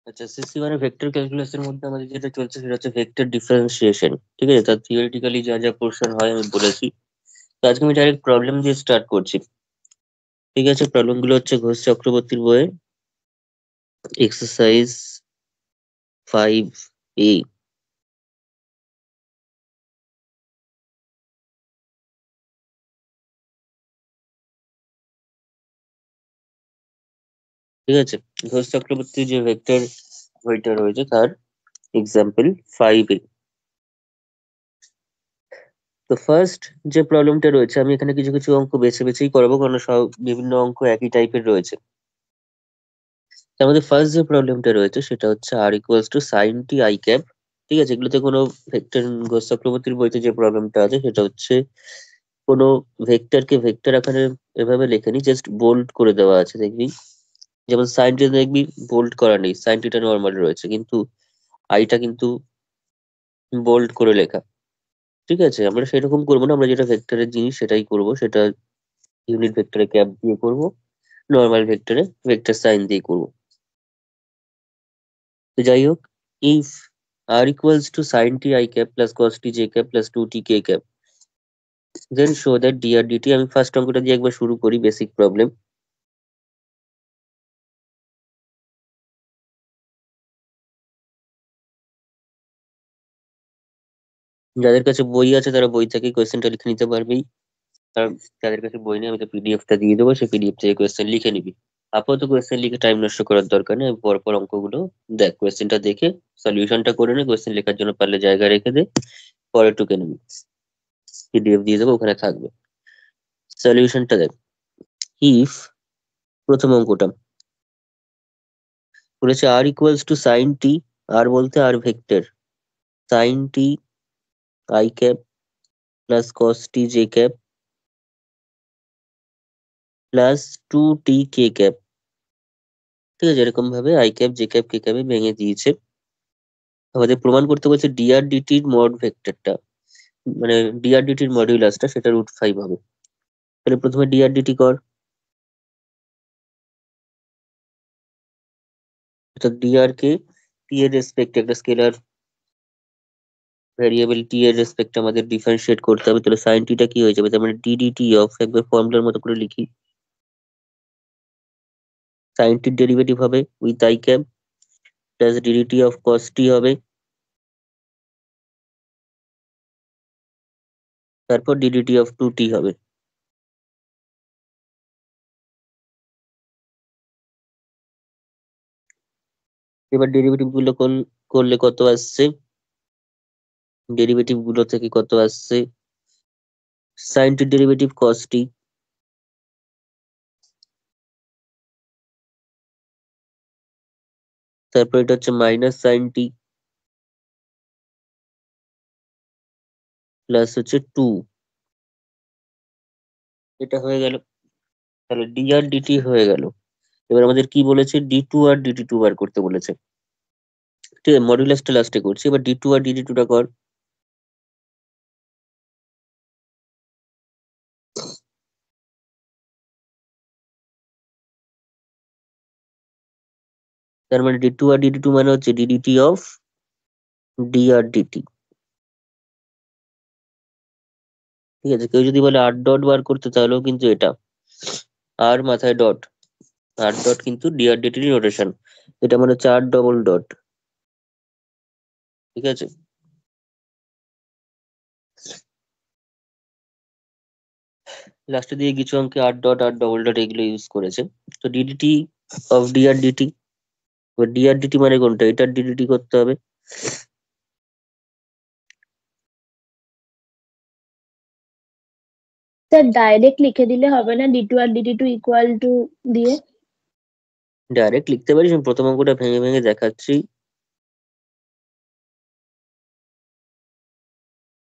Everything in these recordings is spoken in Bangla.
আচ্ছা, সিসি মানে ভেক্টর ক্যালকুলাসের মধ্যে আমাদের যেটা চলছে সেটা হচ্ছে ভেক্টর ডিফারেন্সিয়েশন। ঠিক আছে, তার থিওরিটিক্যালি যা যা পোর্শন হয় আমি বলেছি। তো আজকে আমি ডাইরেক্ট প্রবলেম দিয়ে স্টার্ট করছি। ঠিক আছে, প্রবলেম গুলো হচ্ছে ঘোষ চক্রবর্তীর বইয়ে এক্সারসাইজ 5A। ঠিক আছে, ঘোষ চক্রবর্তীর যে ভেক্টর বইটা রয়েছে তার এক্সাম্পল 5A। তো ফার্স্ট যে প্রবলেমটা রয়েছে, আমি এখানে কিছু কিছু অঙ্ক বেছে বেছেই করবো, কারণ সব বিভিন্ন অঙ্ক একই টাইপের রয়েছে। তার মধ্যে ফার্স্ট যে প্রবলেমটা রয়েছে সেটা হচ্ছে R equals to sine T I cap. ঠিক আছে, এগুলোতে কোনো ভেক্টর, ঘোষ চক্রবর্তীর বইতে যে প্রবলেমটা আছে সেটা হচ্ছে কোনো ভেক্টরকে ভেক্টর আকারে এভাবে লেখেনি, জাস্ট বোল্ড করে দেওয়া আছে দেখবি। যেমন সাইন টি দেখবি বোল্ড করা নেই, সাইন টিটা নর্মাল রয়েছে, কিন্তু আইটা কিন্তু বোল্ড করে লেখা। ঠিক আছে, আমরা সেরকম করবো না, আমরা যেটা ভেক্টরের জিনিস সেটাই করব। সেটা ইউনিট ভেক্টরে ক্যাপ দিয়ে করব, নর্মাল ভেক্টরে ভেক্টর সাইন দিয়ে করব। তো যাই হোক, if R equals to sine T I cap plus cos T J cap plus two T K cap, then show that D R DT. আমি ফার্স্ট অঙ্কটা দিয়ে একবার শুরু করি, বেসিক প্রবলেম। যাদের কাছে বই আছে তারা বই থেকে কোয়েশ্চেনটা লিখে নিতে পারবেই। আর যাদের কাছে বই নেই, আমি তো পিডিএফটা দিয়ে দেবো, সেই পিডিএফ থেকে কোয়েশ্চেন লিখে নিবি। আপাতত কোয়েশ্চেন লিখে টাইম নষ্ট করার দরকার নেই, পরপর অঙ্কগুলো দেখ, কোয়েশ্চেনটা দেখে সলিউশনটা করে নে, কোয়েশ্চেন লেখার জন্য পারলে জায়গা রেখে দে, পরে টুকে নিবি। পিডিএফ দিয়ে দেবো, ওখানে থাকবে। সলিউশনটা দেখ। ইফ, প্রথম অঙ্কটা বলেছে R equals to sine T, R বলতে R vector, sine T I cap plus cos T J cap plus two T K cap. ঠিক আছে, এরকম ভাবে I cap J cap K ক্যাপে ভেঙে দিয়েছে। আমাদের প্রমাণ করতে বলছে ডিআর ডিটির মড ভেক্টরটা, মানে ডিআর ডিটির মডিউলাসটা, সেটা √5 হবে। তাহলে প্রথমে ডিআর ডিটি কর। অর্থাৎ ডিআর কে টি এর রেসপেক্টে একটা স্কেলার ভ্যারিয়েবল টি এর রেসপেক্টে আমাদের ডিফারেন্সিয়েট করতে হবে। তাহলে সাইন টিটা কি হয়ে যাবে, তার মানে ডিডিটি অফ, একবার ফর্মুলার মতো করে লিখি, সাইন টির ডেরিভেটিভ হবে with I cap plus D D T of cos T হবে, তারপর ডিডিটি অফ টু টি হবে। এবার ডেরিভেটিভ গুলো করলে কত আসছে, ডেরিভেটিভ গুলো থেকে কত আসছে, সাইন টির ডেরিভেটিভ কস টি, তারপর এটা হচ্ছে মাইনাস সাইন টি প্লাস হচ্ছে টু, এটা হয়ে গেল। তাহলে ডি আর ডিটি হয়ে গেল। এবার আমাদের কি বলেছে, D two R DT two বার করতে বলেছে। ঠিক আছে, মডুলাসটা লাস্টে করছি, এবার ডি টু আর ডিটি টুটা কর। তার মানে D two R DT two মানে হচ্ছে DDT of D R DT. ঠিক আছে, কেউ যদি বলে আর ডট বার করতে, তাহলেও কিন্তু এটা আর মাথায় ডট, আর ডট কিন্তু ডি আর ডিটির নোটেশন, এটা মানে হচ্ছে আর ডবল ডট। ঠিক আছে, লাস্টে দিয়ে কিছু অঙ্কে R dot R double dot এগুলো ইউজ করেছে। তো DDT of D R DT, D R DT মানে কোনটা, এটার ডিডিটি করতে হবে। স্যার ডাইরেক্ট লিখে দিলে হবে না D two R DD two equal to দিয়ে? ডাইরেক্ট লিখতে পারিস, আমি প্রথম অঙ্কটা ভেঙে ভেঙে দেখাচ্ছি।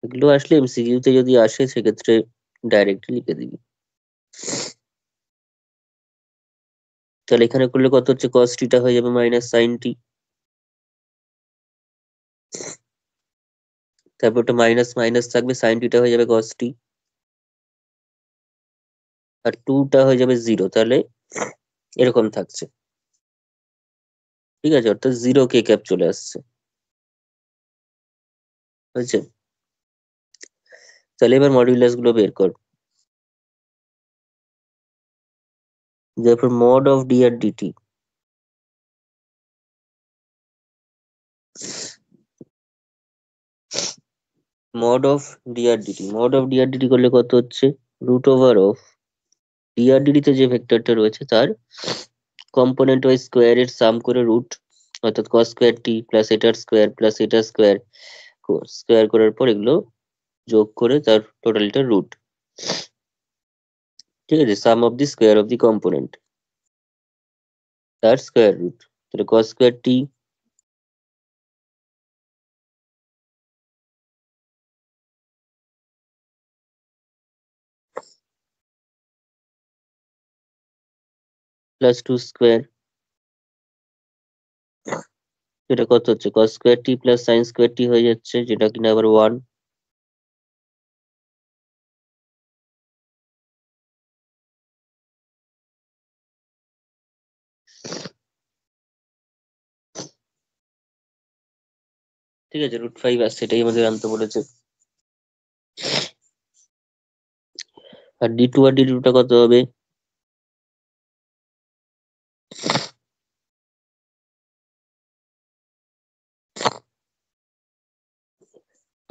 এগুলো আসলে এমসিকিউ তে যদি আসে সেক্ষেত্রে ডাইরেক্ট লিখে দিবি। তাহলে এখানে করলে কত হচ্ছে, কস টিটা হয়ে যাবে মাইনাস সাইন টি, তারপর ওটা মাইনাস মাইনাস থাকবে, সাইন টিটা হয়ে যাবে কস টি, আর টুটা হয়ে যাবে জিরো। তাহলে এরকম থাকছে। ঠিক আছে, অর্থাৎ 0 কে ক্যাপ চলে আসছে। হয়েছে? তাহলে এবার মডিউলাস গুলো বের কর। তারপর mod of d R dt, mod of d R dt, mod of d R dt করলে কত হচ্ছে, root over of d R dt তে যে ভেক্টরটা রয়েছে তার কম্পোনেন্ট ওয়াইজ স্কোয়ারের সাম করে রুট, অর্থাৎ cos স্কোয়ার টি প্লাস এটার স্কোয়ার প্লাস এটার স্কোয়ার, স্কোয়ার করার পর এগুলো যোগ করে তার টোটালটা রুট। ঠিক আছে, sum of the square of the component, তার স্কোয়ার রুট। তাহলে cos square T plus 2 square, যেটা কত হচ্ছে cos square T plus sine square T হয়ে যাচ্ছে, যেটা কিনা আবার 1। ঠিক আছে, √5 আসছে, এটাই আমাদের আনতে বলেছে। আর d2 আর d2 টা কত হবে,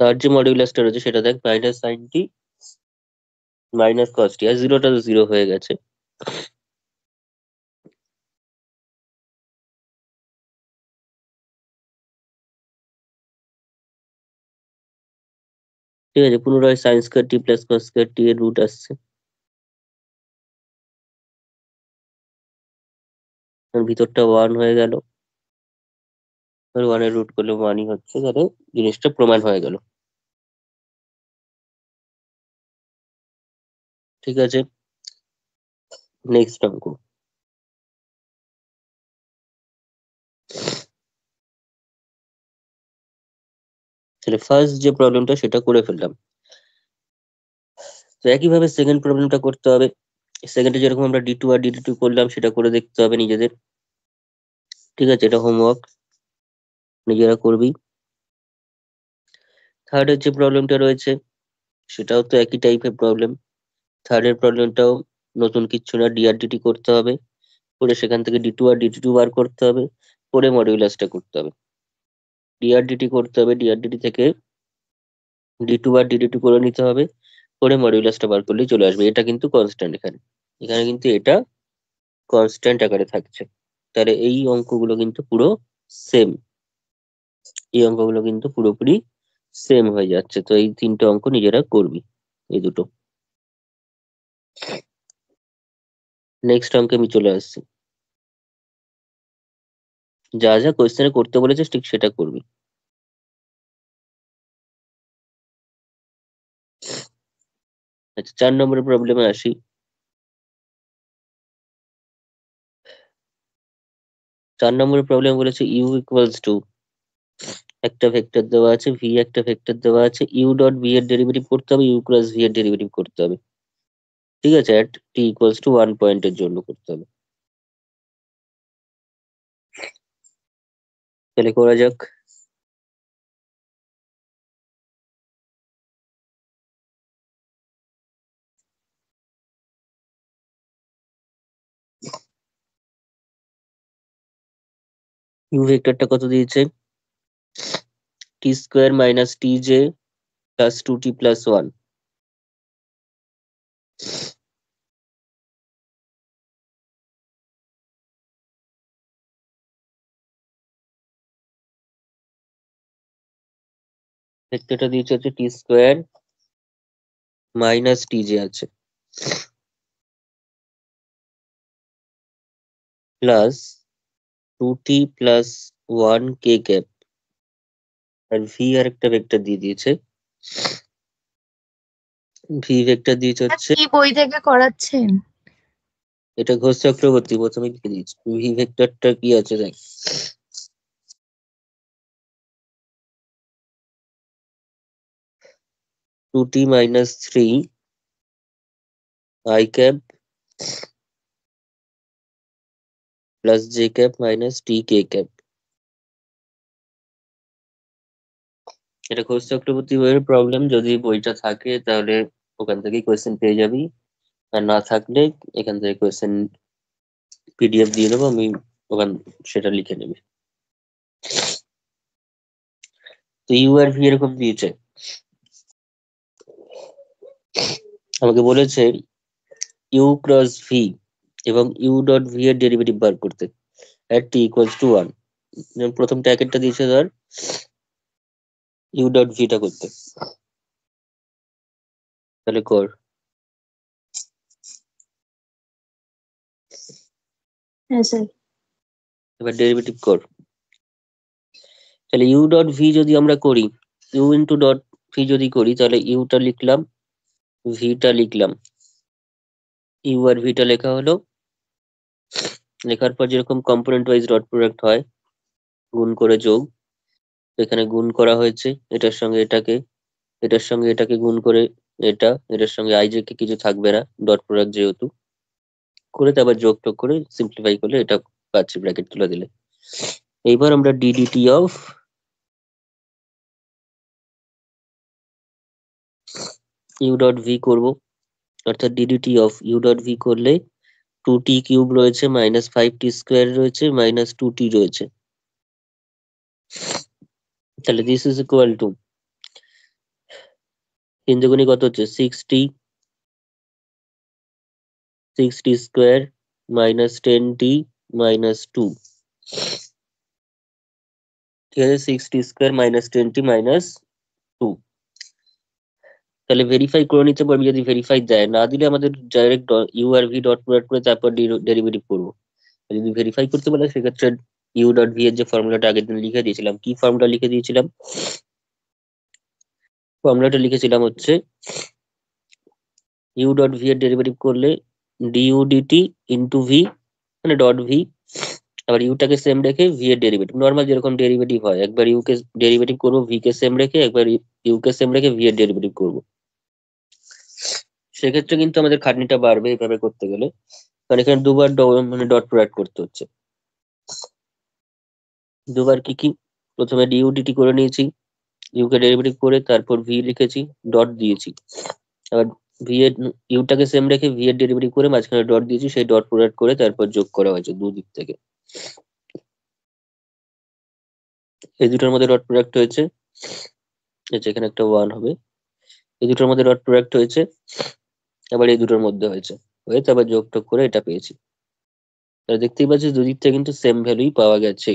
তার যে মডিউলাসটা রয়েছে সেটা দেখ, মাইনাস সাইন টি মাইনাস কস টি, আর জিরোটা তো জিরো হয়ে গেছে। ঠিক আছে, পুনরায় sign square T plus cos square টি এর রুট আসছে, আর ভিতরটা 1 হয়ে গেল, আর 1 এর রুট করলে 1ই হচ্ছে, তাহলে জিনিসটা প্রমাণ হয়ে গেল। ঠিক আছে, নেক্সট অঙ্ক। তাহলে ফার্স্ট যে প্রবলেমটা সেটা করে ফেললাম, তো একইভাবে সেকেন্ড প্রবলেমটা করতে হবে। সেকেন্ডে যেরকম আমরা d2 আর dt2 করলাম সেটা করে দেখতে হবে নিজেদের। ঠিক আছে, এটা হোমওয়ার্ক, নিজেরা করবি। থার্ডের যে প্রবলেমটা রয়েছে সেটাও তো একই টাইপের প্রবলেম। থার্ডের প্রবলেমটাও নতুন কিচ্ছু না, ডি আর ডিটি করতে হবে, করে সেখান থেকে d2 আর dt2 বার করতে হবে, করে মডিউলাসটা করতে হবে। ডি আর ডিটি করতে হবে, ডি আর ডিটি থেকে d2 আর dt2 করে নিতে হবে, করে মডিউলাসটা বার করলেই চলে আসবে। এটা কিন্তু কনস্ট্যান্ট, এখানে এখানে কিন্তু এটা কনস্ট্যান্ট আকারে থাকছে। তাহলে এই অঙ্কগুলো কিন্তু পুরো সেম, এই অঙ্কগুলো কিন্তু পুরোপুরি সেম হয়ে যাচ্ছে। তো এই তিনটে অঙ্ক নিজেরা করবি, এই দুটো। নেক্সট অঙ্কে আমি চলে আসছি, যা যা কোয়েশ্চেনে করতে বলেছে ঠিক সেটা করবি। আচ্ছা, 4 নম্বরের প্রবলেমে আসি। 4 নম্বরের প্রবলেম বলেছে ইউ ইকুয়ালস টু, একটা ভেক্টর দেওয়া আছে ভি, একটা ভেক্টর দেওয়া আছে ইউ ডট ভি এর ডেরিভেটিভ করতে হবে, ইউ প্লাস ভি এর ডেরিভেটিভ করতে হবে। ঠিক আছে, অ্যাট টি ইকুয়ালস টু 1 পয়েন্টের জন্য করতে হবে। তাহলে করা যাক। ইউ ভেক্টরটা কত দিয়েছে, T square minus T J plus 2t plus 1। ভেক্টরটা দিয়েছে হচ্ছে T square minus T J আছে, plus 2t plus 1 K cap, আর ভি আর একটা ভেক্টর দিয়ে দিয়েছে, ভি ভেক্টর দিয়েছে হচ্ছে, কি বই থেকে করাচ্ছেন? এটা ঘোষ চক্রবর্তী প্রথমে লিখে দিয়েছে। ভি ভেক্টরটা কি আছে দেখ, 2t minus 3 i cap plus J cap minus T K cap. এটা ঘোষ চক্রবর্তী বইয়ের প্রবলেম, যদি বইটা থাকে তাহলে ওখান থেকেই কোয়েশ্চেন পেয়ে যাবি, আর না থাকলে এখান থেকে কোয়েশ্চেন পিডিএফ দিয়ে দেবো আমি, ওখান সেটা লিখে নেবে। তো ইউ আর ভি এরকম দিয়েছে, আমাকে বলেছে ইউ ক্রস ভি এবং ইউ ডট ভি এর ডেরিভেটিভ বার করতে at t equals to 1। যেমন প্রথম ট্যাকেটটা দিয়েছে ধর ইউ ডট ভিটা করতে, তাহলে কর। হ্যাঁ স্যার। এবার ডেরিভেটিভ কর। তাহলে ইউ ডট ভি যদি আমরা করি, ইউ ইন্টু ডট ভি যদি করি, তাহলে ইউটা লিখলাম, ভিটা লিখলাম, ইউ আর ভিটা লেখা হলো। লেখার পর যেরকম কম্পোনেন্ট ওয়াইজ ডট প্রোডাক্ট হয়, গুণ করে যোগ, তো এখানে গুণ করা হয়েছে এটার সঙ্গে এটাকে, এটার সঙ্গে এটাকে গুণ করে এটা, এটার সঙ্গে আই জে কে কিছু থাকবে না, ডট প্রোডাক্ট যেহেতু, করে তারপর যোগ টোগ করে সিম্পলিফাই করলে এটা পাচ্ছি ব্র্যাকেট তুলে দিলে। এইবার আমরা DDT of U dot V করবো, অর্থাৎ DDT of U dot V করলে 2t কিউব রয়েছে, মাইনাস 5t স্কোয়ার রয়েছে, মাইনাস 2t রয়েছে, তাহলে দিস ইজ ইকুয়াল টু 3 দুগুণে কত হচ্ছে 6t, 6t square minus 10t minus 2, ঠিক আছে, 6t square minus 10t minus 2। তাহলে ভেরিফাই করে নিতে পারবি, যদি ভেরিফাই দেয়, না দিলে আমাদের ডাইরেক্ট ইউ আর ভি ডট প্রোডাক্ট করে তারপর ডেরিভেটিভ করবো। আর যদি ভেরিফাই করতে পারে সেক্ষেত্রে ইউ ডট ভি এর যে ফর্মুলাটা আগের দিন লিখে দিয়েছিলাম, কি ফর্মুলা লিখে দিয়েছিলাম, ফর্মুলাটা লিখেছিলাম হচ্ছে ইউ ডট ভি এর ডেরিভেটিভ করলে ডিইউ ডিটি ইন্টু ভি, মানে ডট ভি, আবার ইউটাকে সেম রেখে ভি এর ডেরিভেটিভ, নর্মাল যেরকম ডেরিভেটিভ হয়, একবার ইউ কে ডেরিভেটিভ করবো ভি কে সেম রেখে, একবার ইউ কে সেম রেখে ভি এর ডেরিভেটিভ করবো। সেক্ষেত্রে কিন্তু আমাদের খাটনিটা বাড়বে এভাবে করতে গেলে, কারণ এখানে দুবার মানে ডট প্রোডাক্ট করতে হচ্ছে। দুবার কি কি, প্রথমে ডিইউ ডিটি করে নিয়েছি, ইউ কে ডেরিভেটিভ করে তারপর ভি লিখেছি, ডট দিয়েছি, আবার ভি এর ইউটাকে সেম রেখে ভি এর ডেরিভেটিভ করে মাঝখানে ডট দিয়েছি, সেই ডট প্রোডাক্ট করে তারপর যোগ করা হয়েছে দুদিক থেকে, এই দুটোর মধ্যে ডট প্রোডাক্ট হয়েছে, এই যে এখানে একটা 1 হবে, এই দুটোর মধ্যে ডট প্রোডাক্ট হয়েছে, আবার এই দুটোর মধ্যে হয়েছে, হয়ে তারপর যোগ টোগ করে এটা পেয়েছি। তাহলে দেখতেই পাচ্ছি দুদিক থেকে কিন্তু সেম ভ্যালুই পাওয়া গেছে।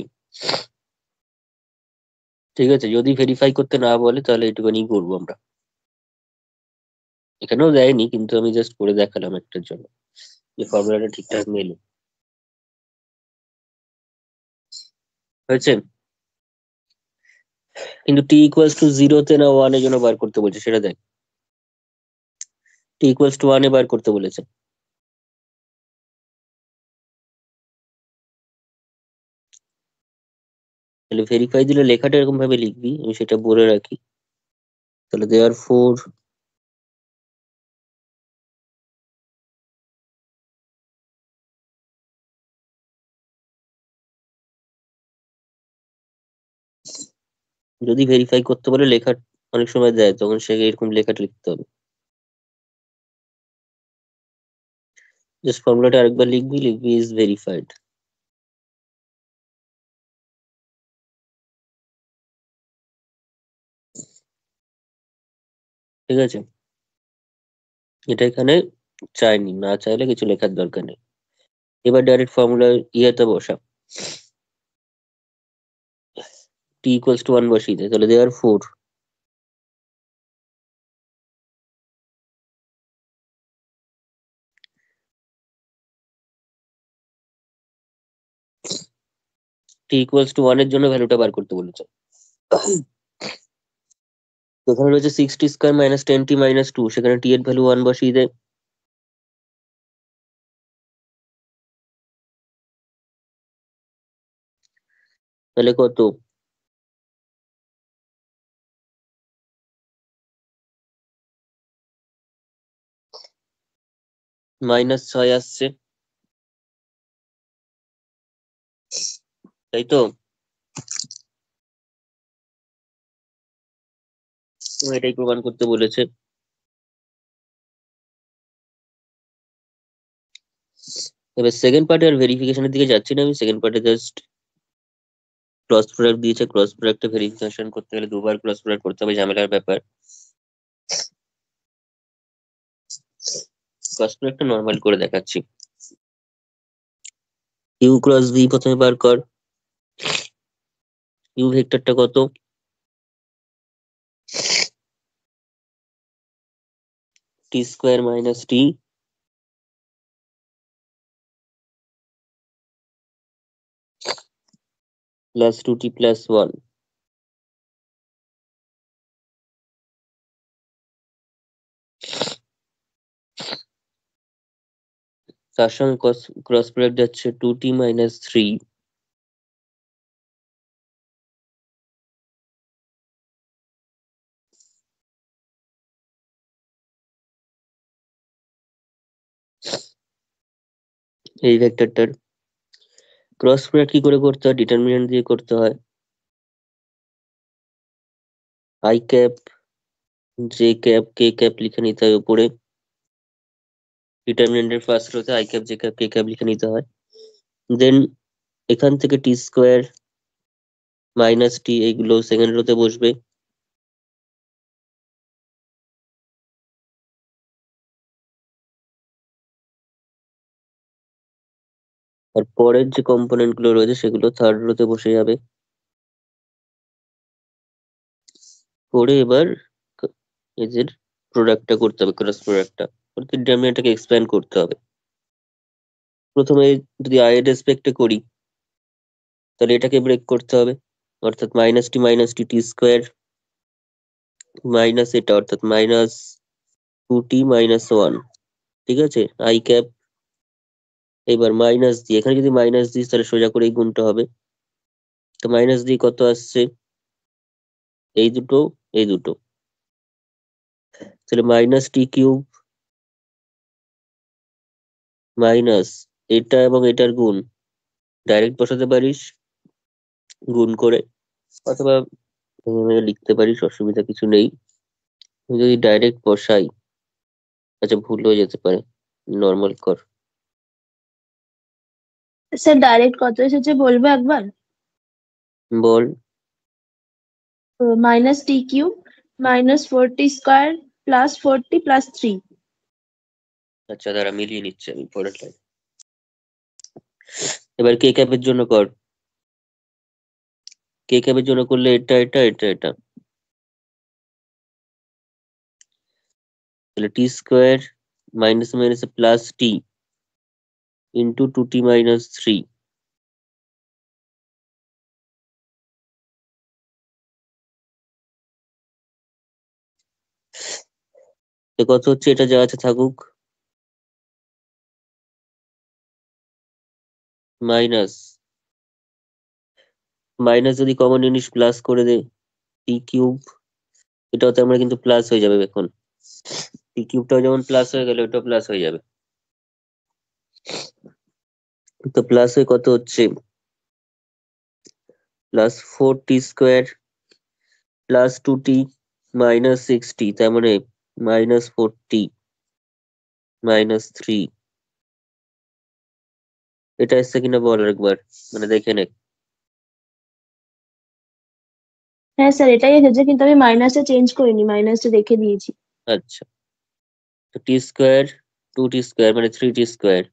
ঠিক আছে, যদি ভেরিফাই করতে না বলে তাহলে এটুকুনি করবো আমরা, এখানেও দেয়নি কিন্তু আমি জাস্ট করে দেখালাম একটার জন্য যে ফর্মুলাটা ঠিকঠাক মেলে। হয়েছে, কিন্তু টি ইকুয়ালস টু 0-তে না 1 এর জন্য বার করতে বলছে, সেটা দেখ। টি ইকুয়ালস টু 1 এ বার করতে বলেছে, তাহলে ভেরিফাই দিলে লেখাটা এরকম ভাবে লিখবি, আমি সেটা বলে রাখি। তাহলে দেয়ার ফোর যদি ভেরিফাই করতে বলে লেখা অনেক সময় দেয়, তখন সে এরকম লেখাটা লিখতে হবে। জাস্ট ফর্মুলাটা আরেকবার লিখবি, লিখবি ইজ ভেরিফাইড। ঠিক আছে, এটা এখানে চাইনি, না চাইলে কিছু লেখার দরকার নেই। এবার ডাইরেক্ট ফর্মুলা ইয়েতে বসা, টি ইকুয়ালস টু 1 বসিয়ে দে, তাহলে দেয়ার ফোর টি ইকুয়ালস টু 1 এর জন্য ভ্যালুটা বার করতে বলেছে। তো এখানে রয়েছে 6t square minus 10t minus 2, সেখানে টি এর ভ্যালু 1 বসিয়ে দেয়, তাহলে কত, -6 আসছে, তাই তো। এটাই প্রমাণ করতে বলেছে। এবার সেকেন্ড পার্টে আর ভেরিফিকেশনের দিকে যাচ্ছি না, আমি সেকেন্ড পার্টে জাস্ট ক্রস প্রোডাক্ট দিয়েছে, ক্রস প্রোডাক্টে ভেরিফিকেশন করতে গেলে দুবার ক্রস প্রোডাক্ট করতে হবে, ঝামেলার ব্যাপার। ক্রস প্রোডাক্টটা নর্মাল করে দেখাচ্ছি। ইউ ক্রস ভি প্রথমে বার কর। ইউ ভেক্টরটা কত? টি স্কোয়ার মাইনাস টি প্লাস 2t প্লাস 1। তার সঙ্গে ক্রস প্রোডাক্ট যাচ্ছে 2t মাইনাস 3 এই ভেক্টরটার ক্রস প্রোডাক্ট কি করে করতে হয়? ডিটারমিনেন্ট দিয়ে করতে হয়। I cap J cap K cap লিখে নিতে হয় উপরে, ডিটারমিনেন্টের ফার্স্ট রোতে I cap J cap K cap লিখে নিতে হয়। দেন এখান থেকে টি স্কোয়ার মাইনাস টি এইগুলো সেকেন্ড রোতে বসবে। আর পরের যে কম্পোনেন্ট গুলো রয়েছে সেগুলো থার্ড রোতে বসে যাবে। করে এবার এদের প্রোডাক্টটা করতে হবে, ক্রস প্রোডাক্টটা ডিটারমিনেন্টটাকে এক্সপ্যান্ড করতে হবে। প্রথমে যদি আই এর রেসপেক্টে করি তাহলে এটাকে ব্রেক করতে হবে, অর্থাৎ মাইনাস টি টি স্কোয়ার মাইনাস এটা অর্থাৎ মাইনাস 2t মাইনাস 1। ঠিক আছে, আই ক্যাপ এবার মাইনাস দিয়ে, এখানে যদি মাইনাস দিস তাহলে সোজা করে এই গুণটা হবে। তো মাইনাস দিয়ে কত আসছে? এই দুটো এই দুটো, তাহলে মাইনাস টি কিউব মাইনাস এটা এবং এটার গুণ ডাইরেক্ট বসাতে পারিস গুণ করে, অথবা লিখতে পারিস, অসুবিধা কিছু নেই। আমি যদি ডাইরেক্ট বসাই, আচ্ছা ভুল হয়ে যেতে পারে, নর্মাল কর। স্যার ডাইরেক্ট কত এসেছে বলবো একবার? বল। Minus T cube minus 4t² plus 4t plus 3। আচ্ছা দাঁড়া মিলিয়ে নিচ্ছে আমি পরের লাইন। এবার কে ক্যাপের জন্য কর। কে ক্যাপের জন্য করলে এটা এটা এটা এটা, তাহলে টি স্কোয়ার মাইনাস মাইনাস প্লাস টি ইন্টু 2t মাইনাস 3। তো কত হচ্ছে? এটা যা আছে থাকুক, মাইনাস মাইনাস যদি কমন জিনিস প্লাস করে দে, টি কিউব এটাও তো আমরা কিন্তু প্লাস হয়ে যাবে এখন, টি কিউবটাও যেমন প্লাস হয়ে গেল ওটাও প্লাস হয়ে যাবে। তো প্লাস হয়ে কত হচ্ছে? Plus 4t² plus 2t minus 6t, তার মানে মাইনাস 4t মাইনাস 3। এটা এসছে কিনা বল একবার, মানে দেখে নে। হ্যাঁ স্যার এটাই এসেছে, কিন্তু আমি মাইনাসটা চেঞ্জ করিনি, মাইনাসটা রেখে দিয়েছি। আচ্ছা, তো টি স্কোয়ার 2t² মানে 3t²।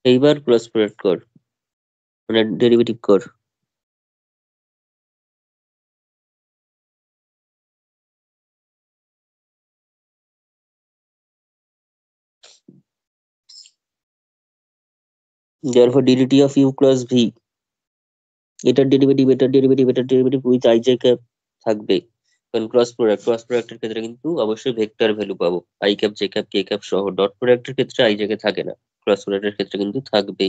এইবার ক্রস প্রোডাক্ট কর, মানে ডেরিভেটিভ কর। therefore ddt of u cross V, এটার ডেরিভেটিভ এটার ডেরিভেটিভ এটার derivative with I J cap থাকবে, কারণ ক্রস প্রোডাক্টের ক্ষেত্রে কিন্তু অবশ্যই ভেক্টর ভ্যালু পাবো, I cap J cap K cap সহ। ডট প্রোডাক্টের ক্ষেত্রে আই জায়গায় থাকে না, ক্রস প্রোডাক্টের ক্ষেত্রে কিন্তু থাকবে।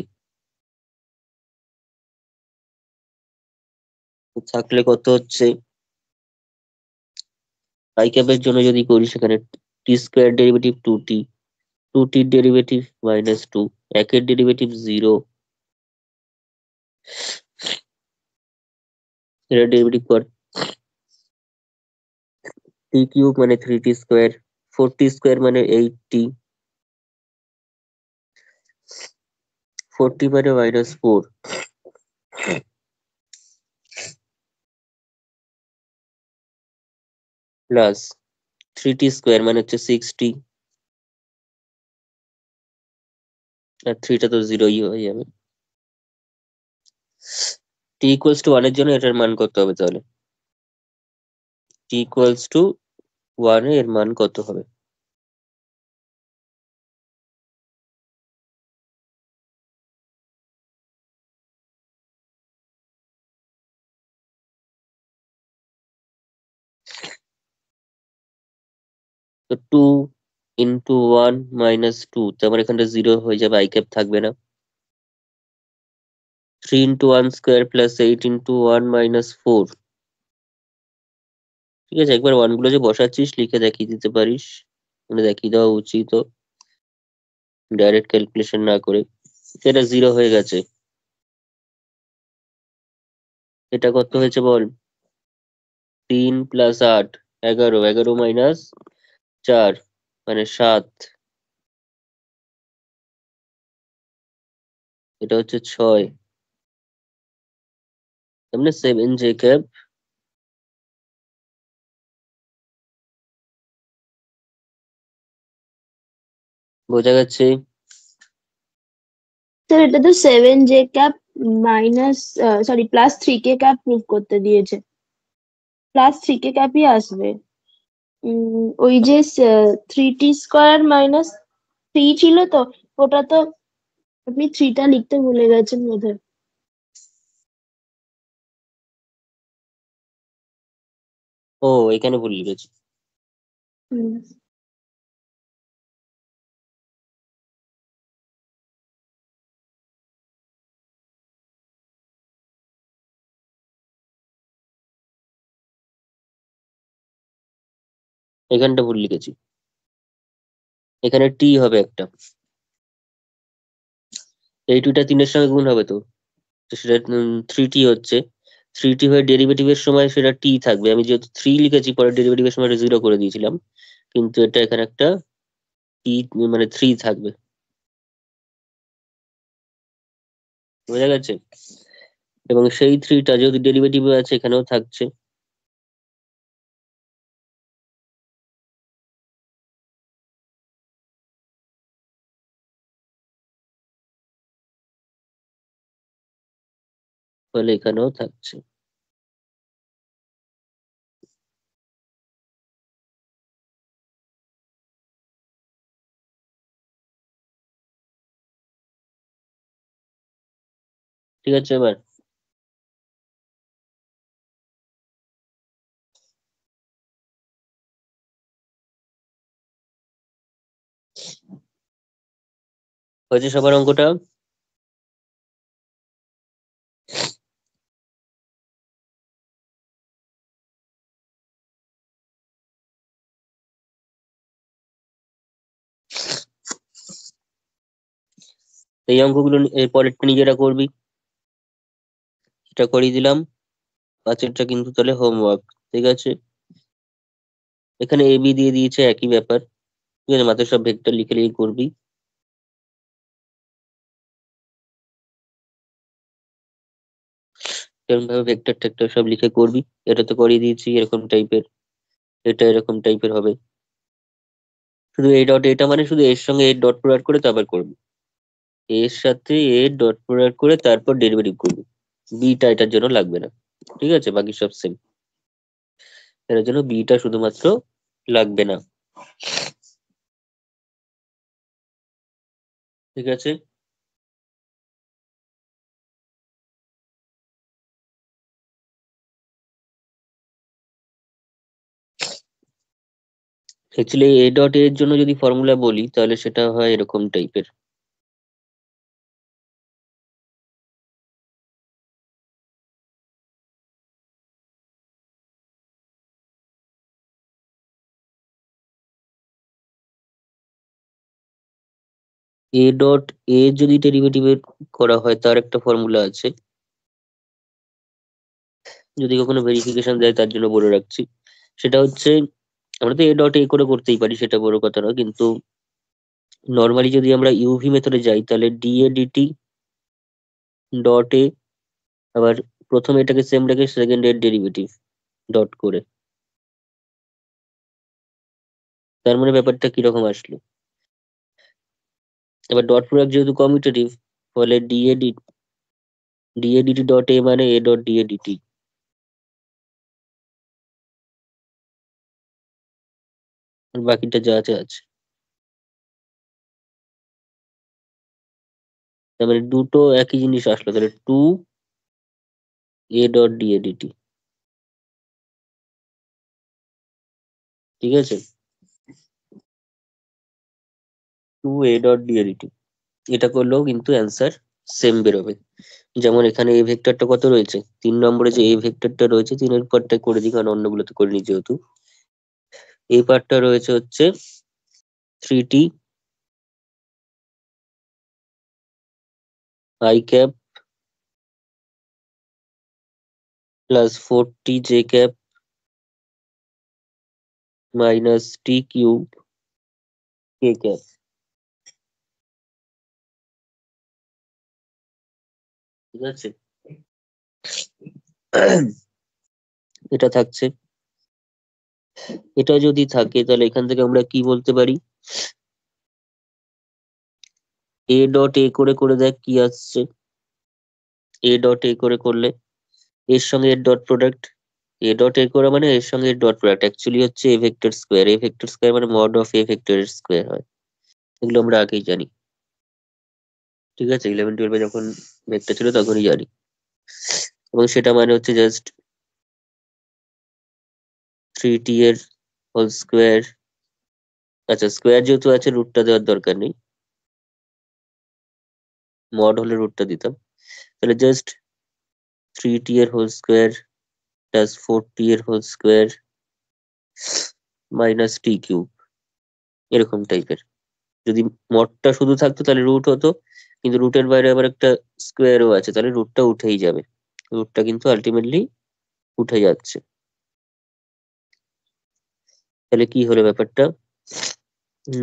তো থাকলে কত হচ্ছে? আই ক্যাপের জন্য যদি করি সেখানে T square derivative 2t, 2t derivative minus 2, একের ডেরিভেটিভ 0, এটা ডেরিভেটিভ কর। টি কিউব মানে 3t স্কোয়ার, 4t স্কোয়ার মানে 8t, 4t মানে -4, প্লাস 3t স্কোয়ার মানে হচ্ছে 6t, আর 3টা তো জিরোই হয়ে যাবে। t ইকুয়ালস টু 1 এর জন্য এটার মান কত হবে তাহলে? t ইকুয়ালস টু 1 এর মান কত হবে? তো 2 ইন্টু 1 মাইনাস 2, তো আমার এখানটা 0 হয়ে যাবে, আই ক্যাপ থাকবে না। 3 into 1 square plus 8 into 1 minus 4। ঠিক আছে, একবার 1 গুলো যে বসাচ্ছিস লিখে দেখিয়ে দিতে পারিস, মানে দেখিয়ে দেওয়া উচিত, ডাইরেক্ট ক্যালকুলেশন না করে। এটা 0 হয়ে গেছে। এটা কত হয়েছে বল? 3 প্লাস 8 11, 11 মাইনাস 4 মানে 7, এটা হচ্ছে 6, তাহলে 7 জেকব। বোঝা গেছে? স্যার এটা তো 7 j মাইনাস +3 k প্রুভ করতে দিয়েছে, +3 k আসবে। ওই যে 3t² -3 ছিল তো, ওটা তো আপনি 3টা লিখতে ভুলে গেছেন বোধহয়। ও, এখানে ভুল লিখেছি। হুম। এখানটা ভুল লিখেছি, এখানে টি হবে একটা। এই 2টা 3-এর সঙ্গে গুণ হবে তো, তো সেটা 3t হচ্ছে। 3t হয়ে ডেরিভেটিভের সময় সেটা টি থাকবে, আমি যেহেতু 3 লিখেছি পরে ডেরিভেটিভের সময় 0 করে দিয়েছিলাম, কিন্তু এটা এখানে একটা টি মানে 3 থাকবে। বোঝা গেছে? এবং সেই 3টা যেহেতু ডেরিভেটিভ আছে এখানেও থাকছে। ফলে এখানেও থাকছে। ঠিক আছে, এবার হয়েছে সবার অঙ্কটা? এই অঙ্কগুলো এর পরেরটা নিজেরা করবি, এটা করিয়ে দিলাম। পাঁচেরটা কিন্তু তাহলে হোমওয়ার্ক। ঠিক আছে, এখানে এ বি দিয়ে দিয়েছে, একই ব্যাপার। ঠিক আছে, মাথায় সব ভেক্টর লিখে লিখে করবি। এরকম ভাবে ভেক্টর টেক্টর সব লিখে করবি। এটা তো করিয়ে দিয়েছি এরকম টাইপের, এটা এরকম টাইপের হবে। শুধু এই ডট, এটা মানে শুধু এর সঙ্গে এর ডট প্রোডাক্ট করে তারপর করবি, এর সাথে এর ডট প্রোডাক্ট করে তারপর ডেরিভেটিভ করবি। বিটা এটার জন্য লাগবে না। ঠিক আছে, বাকি সব সেম, এটার জন্য বিটা শুধুমাত্র লাগবে না। ঠিক আছে, অ্যাকচুয়ালি এ ডট এর জন্য যদি ফর্মুলা বলি তাহলে সেটা হয় এরকম টাইপের। এ ডট এ যদি ডেরিভেটিভ করা হয় তার একটা ফর্মুলা আছে, যদি কখনো ভেরিফিকেশন দেয় তার জন্য বলে রাখছি, সেটা হচ্ছে আমরা তো এ ডট এ করে করতেই পারি, সেটা বড় কথা নয়, কিন্তু নর্মালি যদি আমরা ইউভি মেথডে যাই তাহলে ডিএ ডিটি ডট এ, আবার প্রথমে এটাকে সেম রেখে সেকেন্ড এর ডেরিভেটিভ ডট করে, তার মানে ব্যাপারটা কিরকম আসলো। এবার ডট প্রোডাক্ট যেহেতু কমিউটেটিভ, ফলে ডিএডিটি ডট এ মানে এ ডট ডিএডিটি, বাকিটা যা আছে আছে। তার মানে দুটো একই জিনিস আসলো, তাহলে টু এ ডট ডিএডিটি, ঠিক আছে, টু এ ডট ডিএডিটি। এটা করলেও কিন্তু অ্যান্সার সেম বেরোবে। যেমন এখানে এ ভেক্টরটা কত রয়েছে, 3 নম্বরে যে এ ভেক্টরটা রয়েছে, 3-এর পরটা করে দিই কারণ অন্যগুলোতে করে নি যেহেতু। এই পার্টটা রয়েছে হচ্ছে 3t I cap plus 4t J cap minus T cube K cap, ঠিক আছে। এটা থাকছে। এটা যদি থাকে তাহলে এখান থেকে আমরা কি বলতে পারি, এ ডট এ করে করে দেখ কি আসছে, এ ডট এ করে করলে এর সঙ্গে এর dot product, A dot A করে মানে এর সঙ্গে এর ডট প্রোডাক্ট অ্যাকচুয়ালি হচ্ছে এ ভেক্টর স্কোয়ার, এ ভেক্টর স্কোয়ার মানে মড অফ এ ভেক্টরের স্কোয়ার হয়, এগুলো আমরা আগেই জানি, ঠিক আছে, 11-12-এ যখন ভেক্টর ছিল তখনই জানি। এবং সেটা মানে হচ্ছে জাস্ট 3t এর হোল স্কোয়ার, আচ্ছা স্কোয়ার যেহেতু আছে রুটটা দেওয়ার দরকার নেই, মড হলে রুটটা দিতাম, তাহলে জাস্ট 3t এর হোল স্কোয়ার প্লাস 4t এর whole square minus T cube, এরকম টাইপের। যদি মডটা শুধু থাকতো তাহলে রুট হতো, কিন্তু রুটের বাইরে আবার একটা স্কোয়ারও আছে, তাহলে রুটটা উঠেই যাবে, রুটটা কিন্তু আলটিমেটলি উঠে যাচ্ছে। তাহলে কি হলো ব্যাপারটা,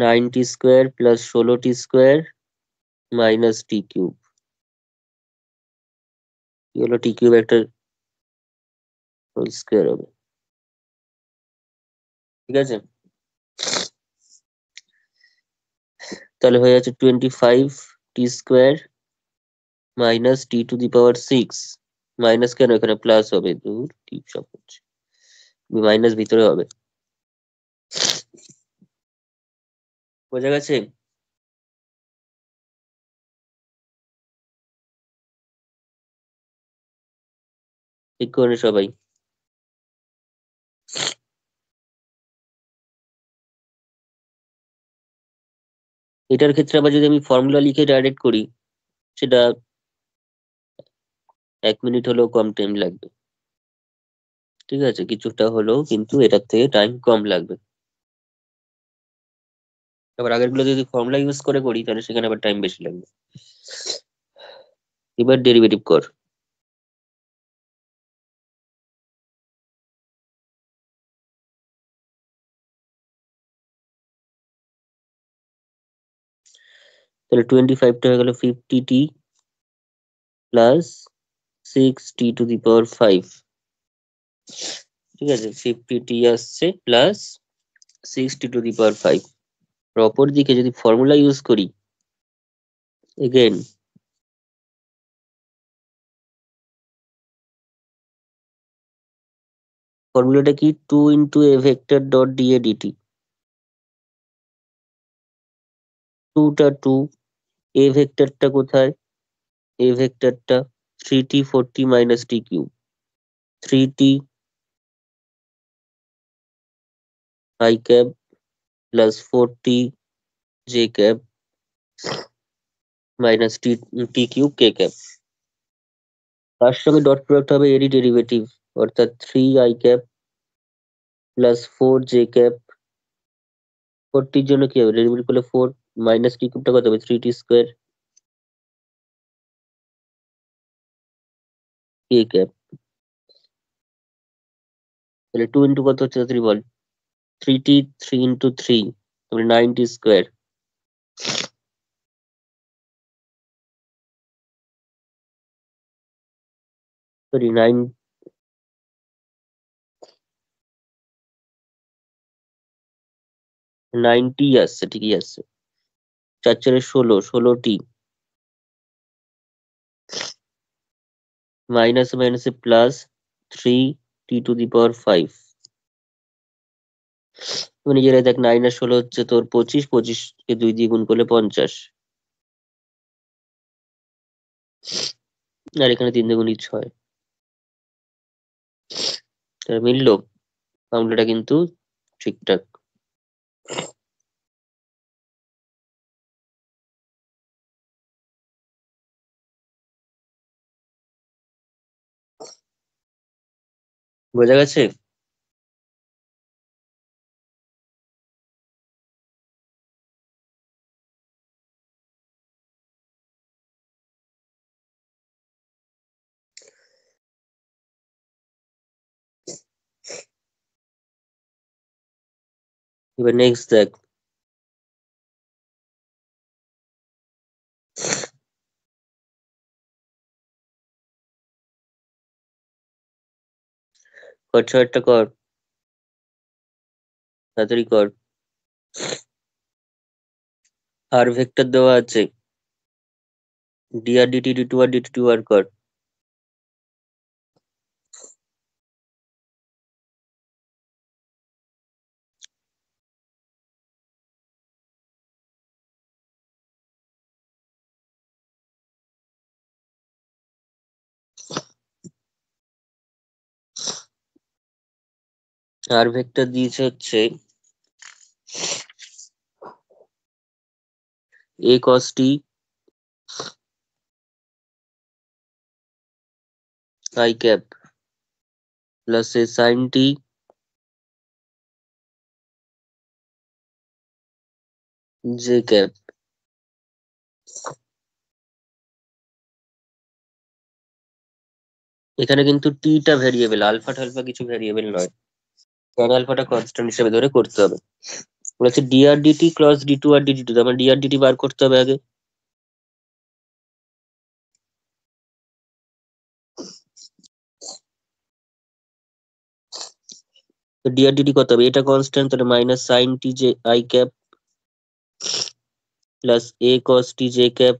9t square plus 16t square minus T cube, কি হলো, টি কিউব একটা হোল স্কোয়ার হবে, ঠিক আছে। তাহলে হয়ে যাচ্ছে 25t square minus T to the power 6, minus কেন, এখানে প্লাস হবে, দূর টি সব হচ্ছে, মাইনাস ভিতরে হবে, বোঝা গেছে। ঠিক করে নে সবাই। এটার ক্ষেত্রে আবার যদি আমি ফর্মুলা লিখে ডাইরেক্ট করি, সেটা 1 মিনিট হলেও কম টাইম লাগবে, ঠিক আছে, কিছুটা হলেও কিন্তু এটার থেকে টাইম কম লাগবে। আবার আগের গুলো যদি ফর্মুলা ইউজ করে করি তাহলে সেখানে আবার টাইম বেশি লাগবে। এবার ডেরিভেটিভ কর। তাহলে 25টা হয়ে গেল 50t plus 6t two the পাওয়ার 5, ঠিক আছে, 50t আসছে প্লাস 6t টু দি পাওয়ার 5। অপর দিকে যদি ফর্মুলা ইউজ করি, এগেন ফর্মুলাটা কি, 2 into A vector dot D A D T, 2টা 2, এ ভেক্টরটা কোথায়, এ ভেক্টরটা 3t 4t minus T cube, 3t I cap plus 4t J cap minus T T cube K cap, তার সঙ্গে ডট প্রোডাক্ট হবে এরই ডেরিভেটিভ, অর্থাৎ 3 I cap plus 4 J cap, 4tর জন্য কি হবে, ডেরিভেটিভ করলে 4 মাইনাস টি কিউবটা কত হবে, 3t স্কোয়ার কে ক্যাপ, তাহলে 2 ইন্টু কত হচ্ছে তাড়াতাড়ি বল। 3t, 3 ইন্টু 3 তাহলে 9t স্কোয়ার। সরি 90 আসছে, ঠিকই আসছে। 4 4 16, 16t মাইনাস মাইনাসে প্লাস 3t⁵ তুমি নিজেরাই দেখ, 9 আর 16 হচ্ছে তোর 25, 25 কে 2 দিয়ে গুণ করলে 50, আর এখানে 3 দুগুণে 6। তাহলে মিললো, ফর্মুলাটা কিন্তু ঠিকঠাক। বোঝা গেছে? এবার নেক্সট দেখ, কর, 6টা কর, তাড়াতাড়ি কর। আর ভেক্টর দেওয়া আছে, dr dt d2 আর dt2 আর কর। আর ভেক্টর দিয়েছে হচ্ছে a cos t I cap plus a sin t j cap। এখানে কিন্তু t টা ভ্যারিয়েবল, আলফা টালফা কিছু ভ্যারিয়েবল নয়, tan আলফাটা কনস্ট্যান্ট হিসেবে ধরে করতে হবে। বলেছে dr dt ক্রস d2 আর dt2, তার মানে dr dt বার করতে হবে আগে। তো dr dt কত হবে, এটা কনস্ট্যান্ট, তাহলে minus sine T J I cap plus a cos t j cap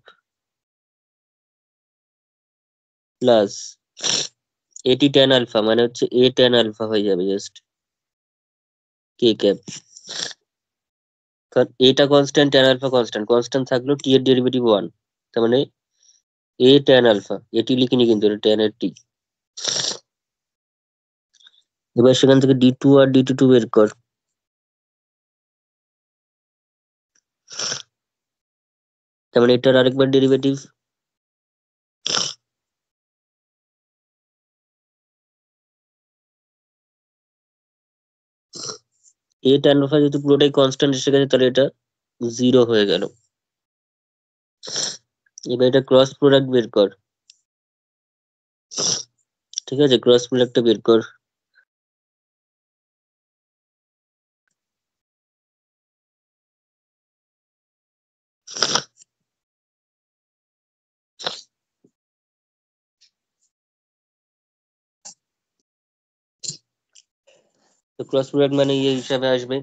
plus এটি tan আলফা, মানে হচ্ছে a tan আলফা হয়ে যাবে জাস্ট k ক্যাপ। কারণ এটা constant, tan alpha constant, constant থাকলেও t এর ডেরিভেটিভ 1, তার মানে a tan আলফা, এটি লিখিনি কিন্তু, এটা tan এর t। এবার সেখান থেকে d2 আর dt2 বের কর। তার মানে এটার আরেকবার ডেরিভেটিভ, a tan আলফা যেহেতু পুরোটাই কনস্ট্যান্ট এসে গেছে, তাহলে এটা 0 হয়ে গেল। এবার এটা ক্রস প্রোডাক্ট বের কর, ঠিক আছে, ক্রস প্রোডাক্টটা বের কর। তো ক্রস প্রোডাক্ট মানে এই হিসাবে আসবে,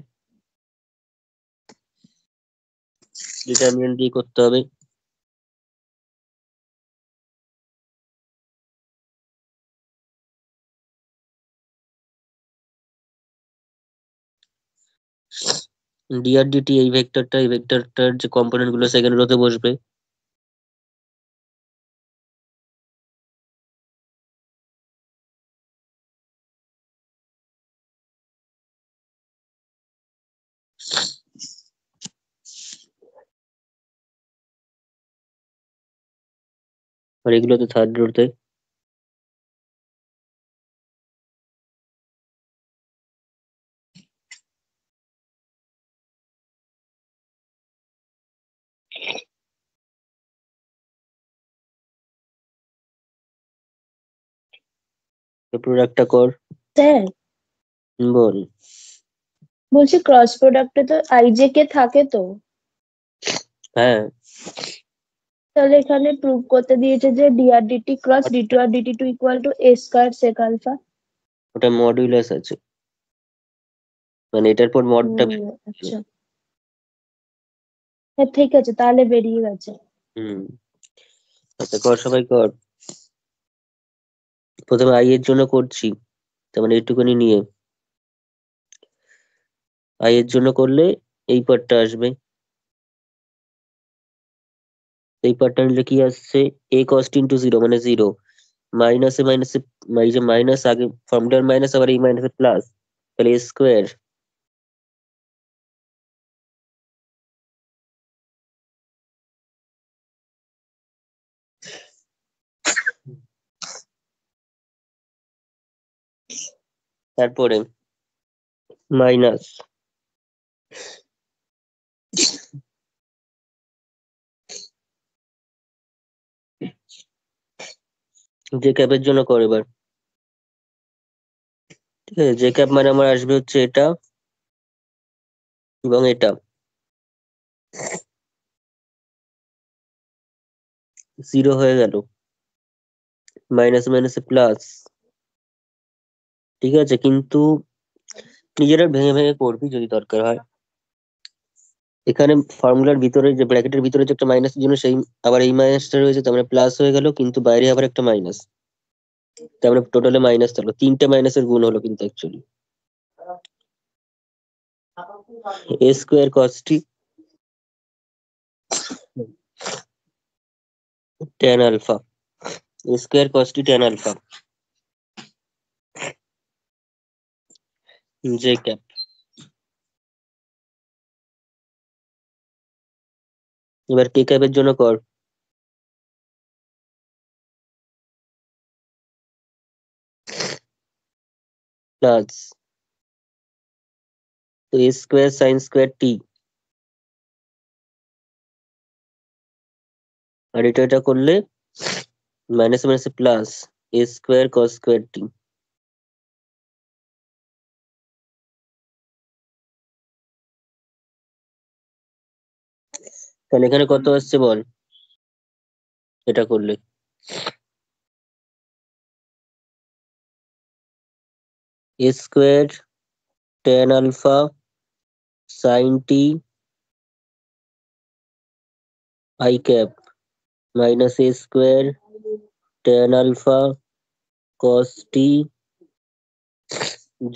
ডিটারমিনেন্ট দিয়ে করতে হবে। dr dt এই ভেক্টরটা, এই ভেক্টরটার যে কম্পোনেন্ট গুলো সেকেন্ড রোতে বসবে, আর এগুলো তো থার্ড রোতে। তো প্রোডাক্টটা কর। স্যার বল। বলছি ক্রস প্রোডাক্টে তো আইজেকে থাকে তো, হ্যাঁ, তাহলে এখানে প্রুভ করতে দিয়েছে যে D R D T cross D two R DT two equal to A square sec alpha. ওটা মডুলাস আছে, মানে এটার পর মডটা। আচ্ছা, হ্যাঁ ঠিক আছে, তাহলে বেরিয়ে গেছে। হুম, আচ্ছা কর, সবাই কর। প্রথমে আই এর জন্য করছি, তার মানে এইটুকুনি নিয়ে আই এর জন্য করলে এই পার্টটা আসবে। এই পার্টটা নিলে কি আসছে, এ কস্ট ইন্টু জিরো মানে জিরো, মাইনাসে মাইনাসে, এই যে মাইনাস আগে ফর্মুলার মাইনাস, আবার এই মাইনাসে প্লাস, তাহলে এ স্কোয়ার। তারপরে মাইনাস জে ক্যাপের জন্য কর এবার। ঠিক আছে, জে ক্যাপ মানে আমার আসবে হচ্ছে এটা এবং এটা, জিরো হয়ে গেল, মাইনাস মাইনাসে প্লাস। ঠিক আছে, কিন্তু নিজেরা ভেঙে ভেঙে করবি যদি দরকার হয়। এখানে ফর্মুলার ভিতরে যে ব্র্যাকেটের ভিতরে যে একটা মাইনাসের জন্য সেই আবার এই মাইনাসটা রয়েছে, তার মানে প্লাস হয়ে গেল, কিন্তু বাইরে আবার একটা মাইনাস, তার মানে টোটালে মাইনাস হলো, তিনটে মাইনাসের গুণ হলো কিন্তু actually. A square cos T tan alpha, A square cos T tan alpha, J cap. এবার কে ক্যাপের জন্য কর। প্লাস, তো A square sine square T, আর এটা এটা করলে মাইনাস মাইনাসে plus, A square cos square T. তাহলে এখানে কত আসছে বল, এটা করলে A square tan alpha sine T I cap minus A square tan alpha cos T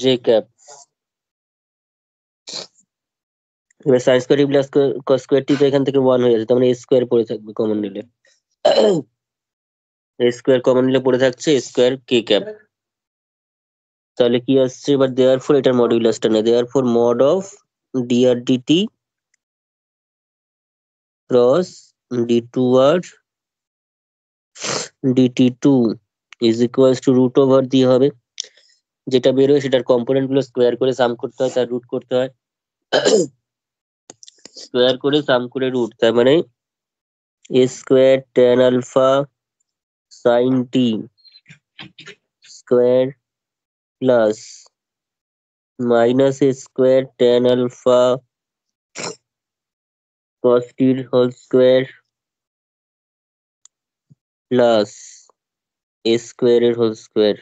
J cap. এবার sine square plus cos square টি, তো এখান থেকে ওয়ান হয়ে যাচ্ছে, তার মানে এ স্কোয়ার পড়ে থাকবে কমন নিলে। এ স্কোয়ার কমন নিলে পড়ে থাকছে স্কোয়ার কে ক্যাপ। তাহলে কি আসছে এবার, দেয়ার ফোর এটার মডিউলাসটা নেই, therefore mod of D R D T cross D two R DT two is equals to root over দিয়ে হবে, যেটা বেরোয় সেটার কম্পোনেন্ট গুলো স্কোয়ার করে সাম করতে হয়, তার রুট করতে হয়, স্কোয়ার করে সাম করে রুট, তার মানে এ square tan alpha sine T square plus minus A square tan alpha কস টির whole square plus A square এর হোল স্কোয়ার।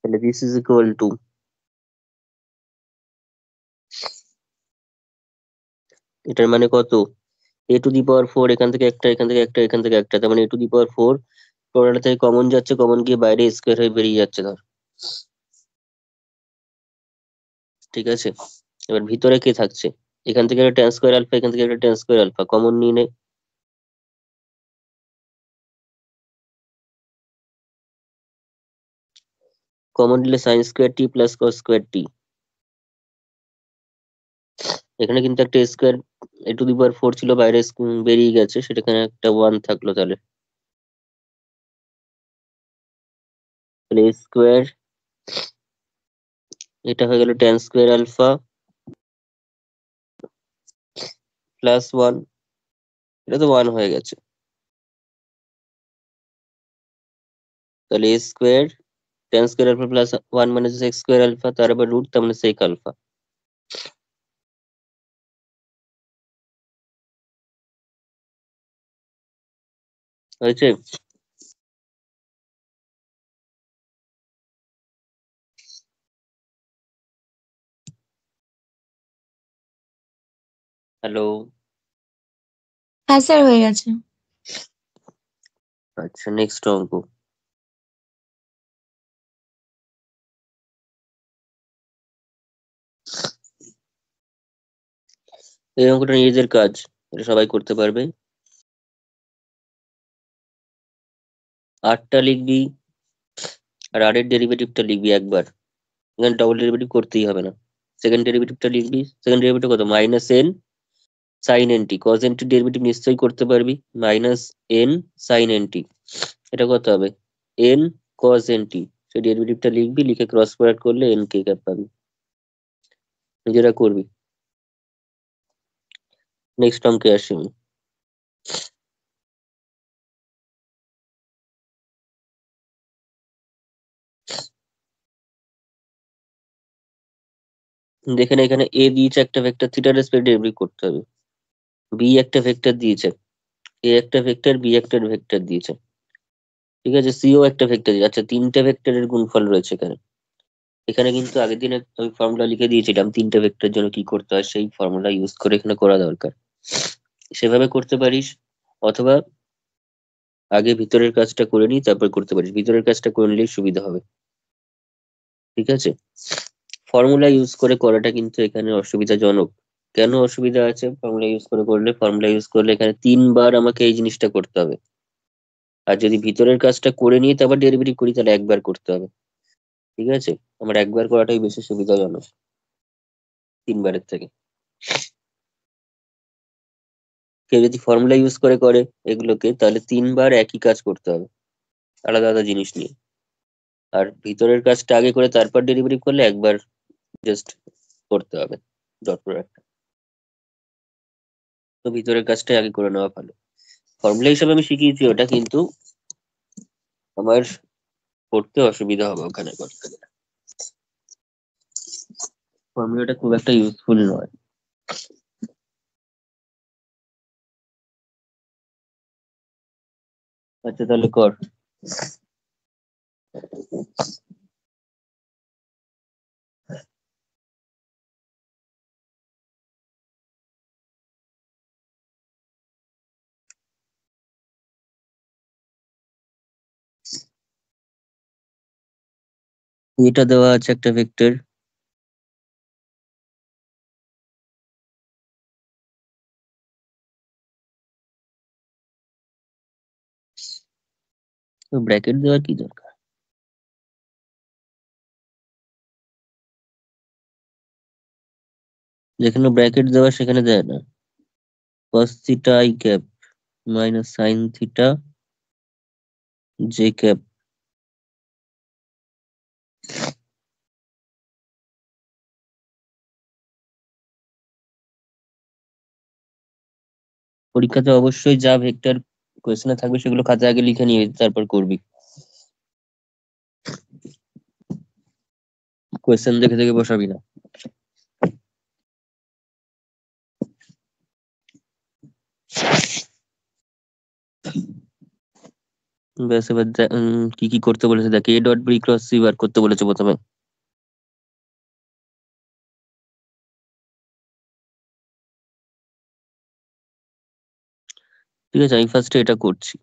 তাহলে দিস ইজ ইকুয়াল টু, এটার মানে কত, এ টু দি পাওয়ার ফোর, এখান থেকে একটা, এখান থেকে একটা, এখান থেকে একটা, তার মানে A to the power four, total থেকে কমন যাচ্ছে, কমন গিয়ে বাইরে স্কোয়ার হয়ে বেরিয়ে যাচ্ছে ধর। ঠিক আছে, এবার ভিতরে কে থাকছে, এখান থেকে একটা ট্যান স্কোয়ার আলফা, এখান থেকে একটা ট্যান স্কোয়ার আলফা, কমন নিয়ে নে। কমন নিলে sign square T plus cos square টি, এখানে কিন্তু একটা square A to the power four ছিল, বাইরে বেরিয়ে গেছে, সেটা এখানে একটা ওয়ান থাকলো, তাহলে তাহলে স্কোয়ার, এটা হয়ে গেল tan square alpha plus one, এটা তো ওয়ান হয়ে গেছে। তাহলে A square tan square alpha plus 1 minus X square alpha, তার আবার রুট, তার মানে সেক আলফা। হয়েছে? হ্যালো? হ্যাঁ স্যার, হয়ে গেছে। আচ্ছা, নেক্সট অঙ্ক। এই অঙ্কটা নিজেদের কাজ, এটা সবাই করতে পারবে। 8টা লিখবি আর আর এর ডেরিভেটিভটা লিখবি একবার, এখানে ডবল ডেরিভেটিভ করতেই হবে না। সেকেন্ড ডেরিভেটিভটা লিখবি, সেকেন্ড ডেরিভেটিভ কত, minus N sine N T, cos N T derivative নিশ্চয়ই করতে পারবি, minus N sine N T, এটা কত হবে, এন কজ এন টি, সেই ডেরিভেটিভটা লিখবি, লিখে ক্রস প্রোডাক্ট করলে এন কে ক্যাপ পাবি, নিজেরা করবি। নেক্সট অঙ্কে আসি আমি। দেখে না, এখানে এ দিয়েছে একটা ভেক্টর, থিটার রেসপেক্ট ডেরিভেটিভ করতে হবে। বি একটা ভেক্টর দিয়েছে, এ একটা ভেক্টর, বি একটা ভেক্টর দিয়েছে, ঠিক আছে, সিও একটা ভেক্টর দিয়েছে। আচ্ছা, তিনটে ভেক্টরের গুণফল রয়েছে এখানে। এখানে কিন্তু আগের দিনে আমি ফর্মুলা লিখে দিয়েছিলাম তিনটে ভেক্টরের জন্য কি করতে হয়, সেই ফর্মুলা ইউজ করে এখানে করা দরকার। সেভাবে করতে পারিস, অথবা আগে ভিতরের কাজটা করে নিই তারপর করতে পারিস, ভিতরের কাজটা করে নিলেই সুবিধা হবে। ঠিক আছে, ফর্মুলা ইউজ করে করাটা কিন্তু এখানে অসুবিধাজনক। কেন অসুবিধা আছে, ফর্মুলা ইউজ করে করলে, ফর্মুলা ইউজ করলে এখানে 3বার আমাকে এই জিনিসটা করতে হবে, আর যদি ভিতরের কাজটা করে নিয়ে তারপর ডেরিভেটিভ করি তাহলে একবার করতে হবে। ঠিক আছে, আমার একবার করাটাই বেশি সুবিধাজনক 3বারের থেকে। কেউ যদি ফর্মুলা ইউজ করে করে এগুলোকে, তাহলে 3বার একই কাজ করতে হবে আলাদা আলাদা জিনিস নিয়ে, আর ভিতরের কাজটা আগে করে তারপর ডেলিভারি করলে একবার জাস্ট করতে হবে ডট প্রোডাক্ট। তো ভিতরের কাজটা আগে করে নেওয়া ভালো। ফর্মুলা হিসাবে আমি শিখিয়েছি ওটা, কিন্তু আমার করতে অসুবিধা হবে ওখানে করতে গেলে, ফর্মুলাটা খুব একটা ইউজফুল নয়। আচ্ছা, তাহলে কর। এটা দেওয়া আছে একটা ভেক্টর, তো ব্র্যাকেট দেওয়ার কি দরকার, যেখানে ব্র্যাকেট দেওয়া সেখানে দেয় না। cos theta I cap minus sine theta J cap. পরীক্ষাতে অবশ্যই যা ভেক্টর কোয়েশ্চেনে থাকবে সেগুলো খাতায় আগে লিখে নিয়ে তারপর করবি, কোয়েশ্চেন দেখে দেখে বসাবি না। ব্যাস, এবার কি কি করতে বলেছে দেখ, A dot B cross C বার করতে বলেছে প্রথমে। ঠিক আছে, আমি ফার্স্টে এটা করছি,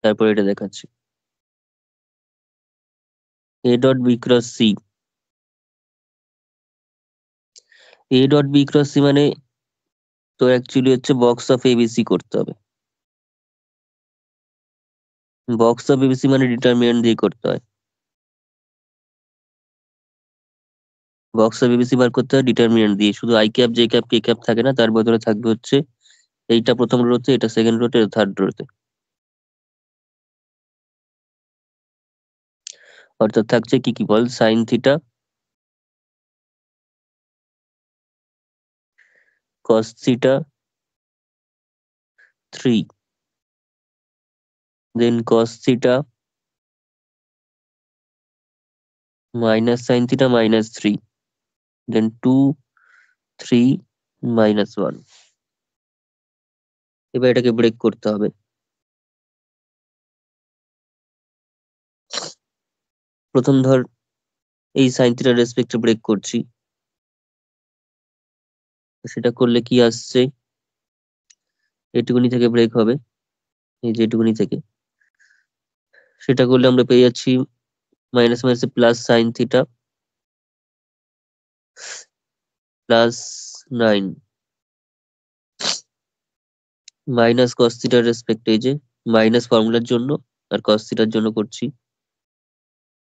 তারপর এটা দেখাচ্ছি। A dot B cross C, A dot B cross C মানে তো অ্যাকচুয়ালি হচ্ছে বক্স অফ এবিসি করতে হবে। বক্স অফ এবিসি মানে ডিটারমিনেন্ট দিয়ে করতে হয়। বক্স অফ এবিসি বার করতে হয় ডিটারমিনেন্ট দিয়ে, শুধু I cap J cap K cap থাকে না, তার বদলে থাকবে হচ্ছে এইটা প্রথম রোতে, এটা সেকেন্ড রোতে, এটা থার্ড রোতে। অর্থাৎ থাকছে কি কি বল, সাইন থিটা, কস থিটা 3, দেন cos theta minus sine theta minus 3, দেন 2 3 মাইনাস 1। এবার এটাকে ব্রেক করতে হবে। প্রথম ধর এই সাইন থিটার রেসপেক্টে ব্রেক করছি, সেটা করলে কি আসছে, এটুকুনি থেকে ব্রেক হবে, এই যে এটুকুনি থেকে। সেটা করলে আমরা পেয়ে যাচ্ছি মাইনাস মাইনাসে plus sine theta plus 9 minus cos থিটার রেসপেক্টে, এই যে মাইনাস ফর্মুলার জন্য আর কস থিটার জন্য করছি।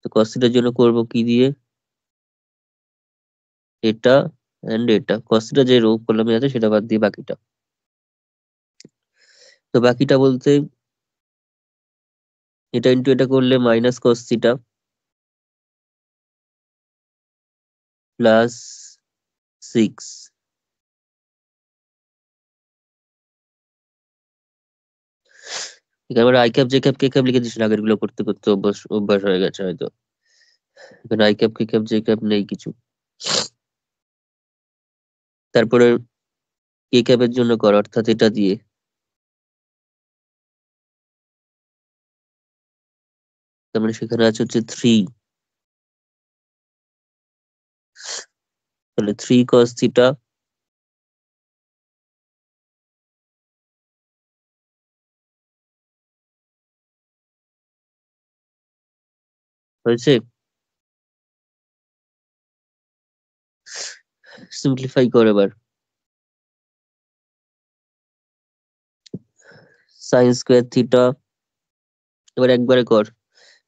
তো কস থিটার জন্য করব কি দিয়ে, এটা এন্ড এটা, কস থিটা যে রো কলামে আছে সেটা বাদ দিয়ে বাকিটা। তো বাকিটা বলতে এটা ইন্টু এটা করলে মাইনাস কস থিটা প্লাস 6, এখানে আমরা I cap J cap K cap লিখে দিচ্ছি, আগের গুলো করতে করতে অভ্যাস অভ্যাস হয়ে গেছে হয়তো। এখানে I cap K cap J cap নেই কিছু। তারপরে কে ক্যাপের জন্য কর, অর্থাৎ এটা দিয়ে, তার মানে সেখানে আছে হচ্ছে 3, তাহলে 3 cos থিটা হয়েছে। সিম্পলিফাই কর এবার, সাইন স্কোয়ার থিটা, এবার একবারে কর।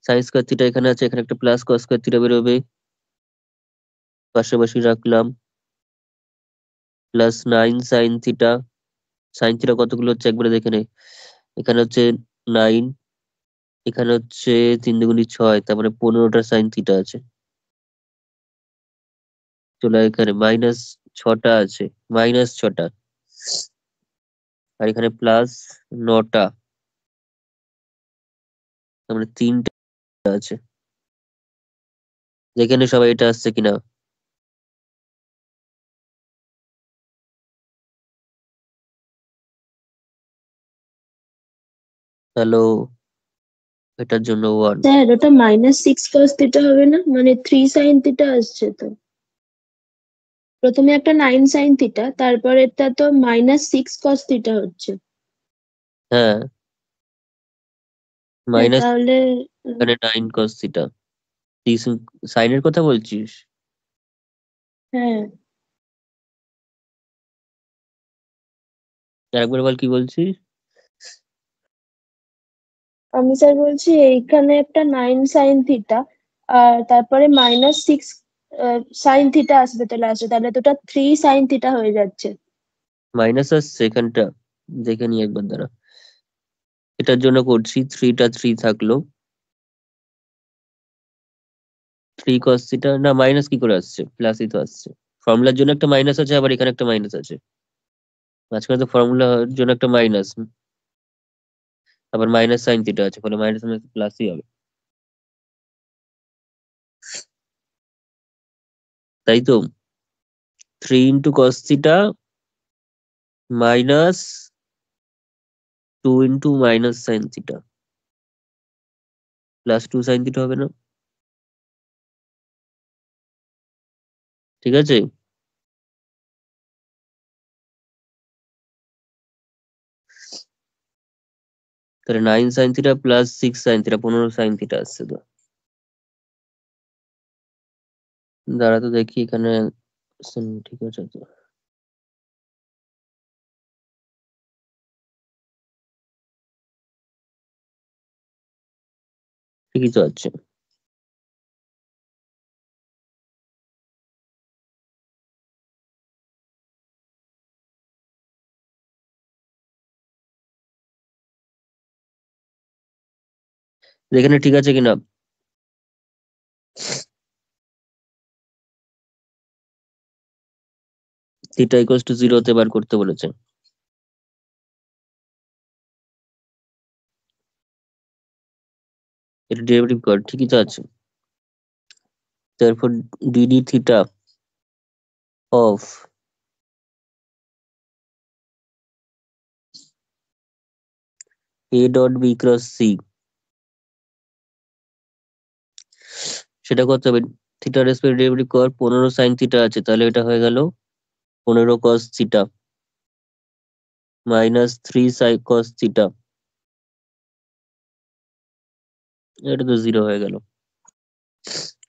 সাইন স্কোয়ার থিটা এখানে আছে, এখানে একটা প্লাস কস স্কোয়ার থিটা বেরোবে, পাশাপাশি রাখলাম, plus 9 sine theta. Sine theta কতগুলো হচ্ছে একবারে দেখে নে, এখানে হচ্ছে 9, এখানে হচ্ছে 3 দুগুণি 6, তার মানে 15টা সাইন থিটা আছে। চলে এখানে মাইনাস 6টা আছে, মাইনাস 6টা, আর এখানে প্লাস 9টা, তার মানে 3টা আছে। যেখানে সবাই এটা আসছে কিনা। হ্যালো, এটার জন্য 1। স্যার ওটা -6 cos θ হবে না, মানে 3 sin θ আসছে তো। প্রথমে একটা 9 sin θ, তারপরেরটা তো -6 cos θ হচ্ছে। হ্যাঁ, হ্যাঁ মাইনাস তাহলে এখানে 9 cos থিটা। তুই সাইনের কথা বলছিস? হ্যাঁ, আরেকবার বল কি বলছিস। আমি স্যার বলছি এইখানে একটা 9 sin θ, আর তারপরে -6 sin θ আসবে তো লাস্টে, তাহলে তো ওটা 3 sin θ হয়ে যাচ্ছে। মাইনাস আসছে এখানটা, দেখে নি একবার দ্বারা। এটার জন্য করছি, 3টা 3 থাকলো, 3 cos থিটা, না মাইনাস কি করে আসছে, প্লাসই তো আসছে। ফর্মুলার জন্য একটা মাইনাস আছে, আবার এখানে একটা মাইনাস আছে, মাঝখানে তো ফর্মুলার জন্য একটা মাইনাস, আবার মাইনাস সাইন থিটা আছে, ফলে মাইনাস মাইনাস প্লাসই হবে, তাই তো। 3 into cos theta minus 2 into minus sine theta plus 2 sine theta হবে না, ঠিক আছে। তাহলে 9 sine theta plus 6 sine theta, 15 sine theta আসছে তো। দাঁড়া তো দেখি এখানে, ঠিক আছে তো, ঠিকই তো আছে। এখানে ঠিক আছে কিনা, থিটা ইকুয়ালস টু 0 তে বার করতে বলেছে। এটা ডেরিভেটিভ কর, ঠিকই তো আছে। তারপর DD theta of A dot B cross C, সেটা করতে হবে। থিটার রেসপেক্ট ডেরিভেটিভ কর, 15 সাইন থিটা আছে, তাহলে এটা হয়ে গেল 15 কস থিটা মাইনাস 3 সাই কস থিটা, এটা তো 0 হয়ে গেল,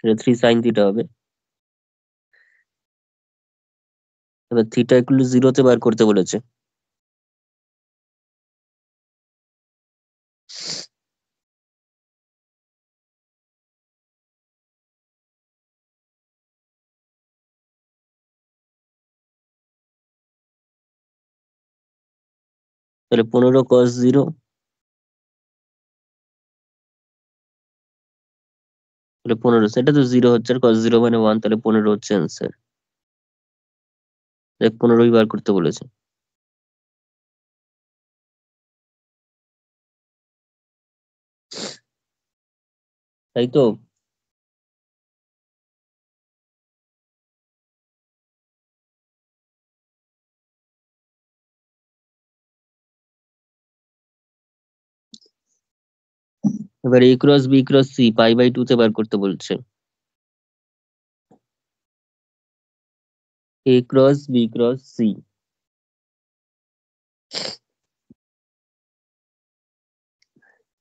এটা 3 সাইন থিটা হবে। এবার থিটা ইকুয়াল 0-তে বার করতে বলেছে। তাহলে 15 cos 0, তাহলে 15, সেটা তো 0 হচ্ছে, আর cos 0 মানে 1, তাহলে 15 হচ্ছে অ্যান্সার। 15ই বার করতে বলেছে, তাই তো। এবার a cross B cross C π/2 তে বার করতে বলছে। a cross B cross C,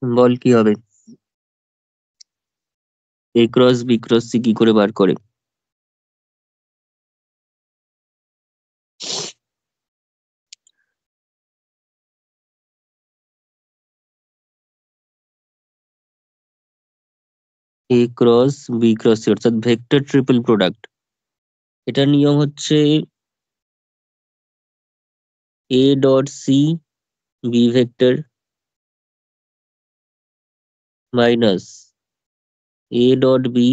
বল কি হবে? a cross B cross C কি করে বার করে? a cross B cross C অর্থাৎ ভেক্টর ট্রিপল প্রোডাক্ট। এটার নিয়ম হচ্ছে a dot C B vector minus a dot B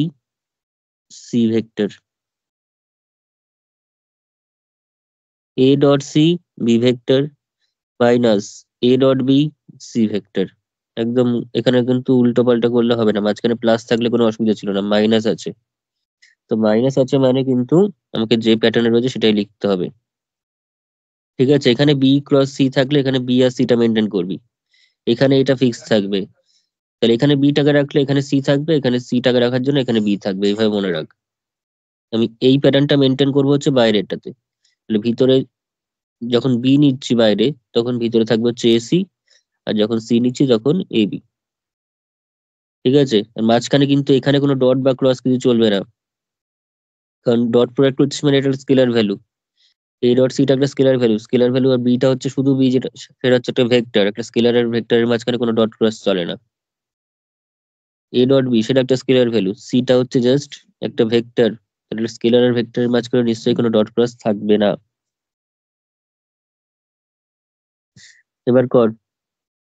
C vector, a dot C B vector minus a dot B C vector. একদম, এখানে কিন্তু উল্টো পাল্টা করলে হবে না, মাঝখানে প্লাস থাকলে কোনো অসুবিধা ছিল না, মাইনাস আছে। তো মাইনাস আছে মানে কিন্তু আমাকে যে প্যাটার্নে রয়েছে সেটাই লিখতে হবে। ঠিক আছে, এখানে বি ক্রস সি থাকলে এখানে বি আর সিটা মেনটেন করবি, এখানে এটা ফিক্স থাকবে। তাহলে এখানে বি টাকা রাখলে এখানে সি থাকবে, এখানে সি টাকা রাখার জন্য এখানে বি থাকবে, এইভাবে মনে রাখ। আমি এই প্যাটার্নটা মেনটেন করবো হচ্ছে বাইরেটাতে। তাহলে ভিতরে যখন বি নিচ্ছি বাইরে, তখন ভিতরে থাকবে হচ্ছে এসি, আর যখন সি নিচ্ছি তখন এবি। ঠিক আছে, আর মাঝখানে কিন্তু এখানে কোনো ডট বা ক্রস কিছু চলবে না, কারণ ডট প্রোডাক্ট হচ্ছে মানে এটা স্কেলার ভ্যালু। এ ডট সিটা একটা স্কেলার ভ্যালু, স্কেলার ভ্যালু, আর বিটা হচ্ছে শুধু বি, যেটা সেটা হচ্ছে একটা ভেক্টর, একটা স্কেলার আর ভেক্টরের মাঝখানে কোনো ডট ক্রস চলে না। এ ডট বি সেটা একটা স্কেলার ভ্যালু, সিটা হচ্ছে জাস্ট একটা ভেক্টর, তাহলে স্কেলার আর ভেক্টরের মাঝখানে নিশ্চয়ই কোনো ডট ক্রস থাকবে না। এবার কর,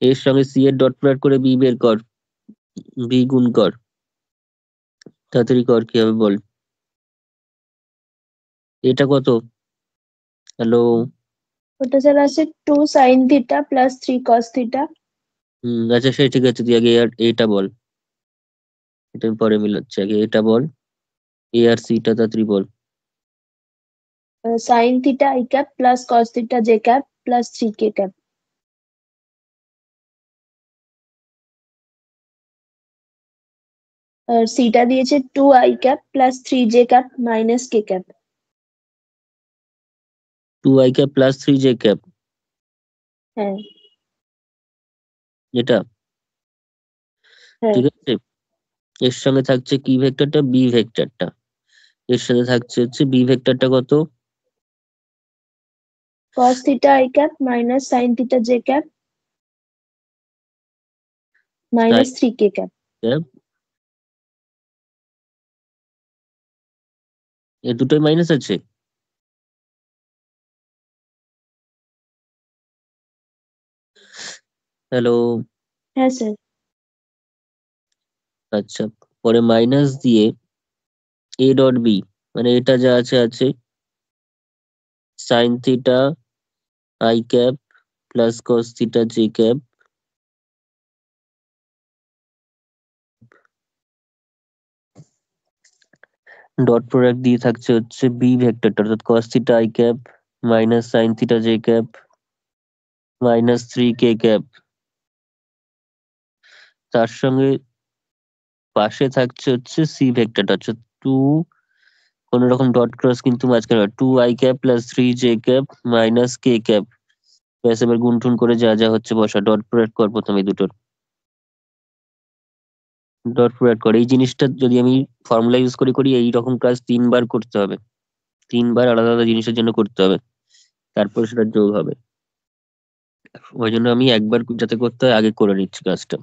এর সঙ্গে সি এর ডট প্রোডাক্ট করে বি বের কর, বি গুণ কর, তাড়াতাড়ি কর, কি হবে বল। এটা কত? হ্যালো? ওটা স্যার আছে 2 sine theta plus 3 cos theta. আচ্ছা সে ঠিক আছে, তুই আগে এটা বল, এটা আমি পরে মিলাচ্ছি, আগে এটা বল, এ আর সিটা তাড়াতাড়ি বল। Sine theta I cap plus cos theta J cap plus 3 K cap. আর সিটা দিয়েছে 2 I cap plus 3 J cap minus K cap. 2i plus 3j, হ্যাঁ এটা হ্যাঁ। ঠিক আছে। এর সঙ্গে থাকছে কি ভেক্টরটা, বি ভেক্টরটা, এর সাথে থাকছে হচ্ছে বি ভেক্টরটা কত, cos theta I cap minus sine theta J cap sine minus 3 K cap. Cap, এ দুটোই মাইনাস আছে। হ্যালো? হ্যাঁ স্যার। আচ্ছা, পরে মাইনাস দিয়ে এ ডট বি, মানে এটা যা আছে আছে, sign theta I cap plus cos theta J cap dot product দিয়ে থাকছে হচ্ছে বি ভেক্টরটা, অর্থাৎ cos theta I cap minus sine theta J cap minus 3 K cap. তার সঙ্গে পাশে থাকছে হচ্ছে সি ভেক্টরটা, হচ্ছে 2 কোন রকম ডট ক্রস কিন্তু মাঝখানে 2 i cap plus 3 j cap minus K cap. ব্যাস এবার গুণটুন করে যা যা হচ্ছে বসা, ডট প্রোডাক্ট কর প্রথমে দুটোর, ডট প্রোডাক্ট কর। এই জিনিসটা যদি আমি ফর্মুলা ইউজ করি এইরকম কাজ 3 বার করতে হবে, 3 বার আলাদা আলাদা জিনিসের জন্য করতে হবে, তারপর সেটা যোগ হবে। ওই জন্য আমি একবার যাতে করতে হয় আগে করে নিচ্ছি কাজটা।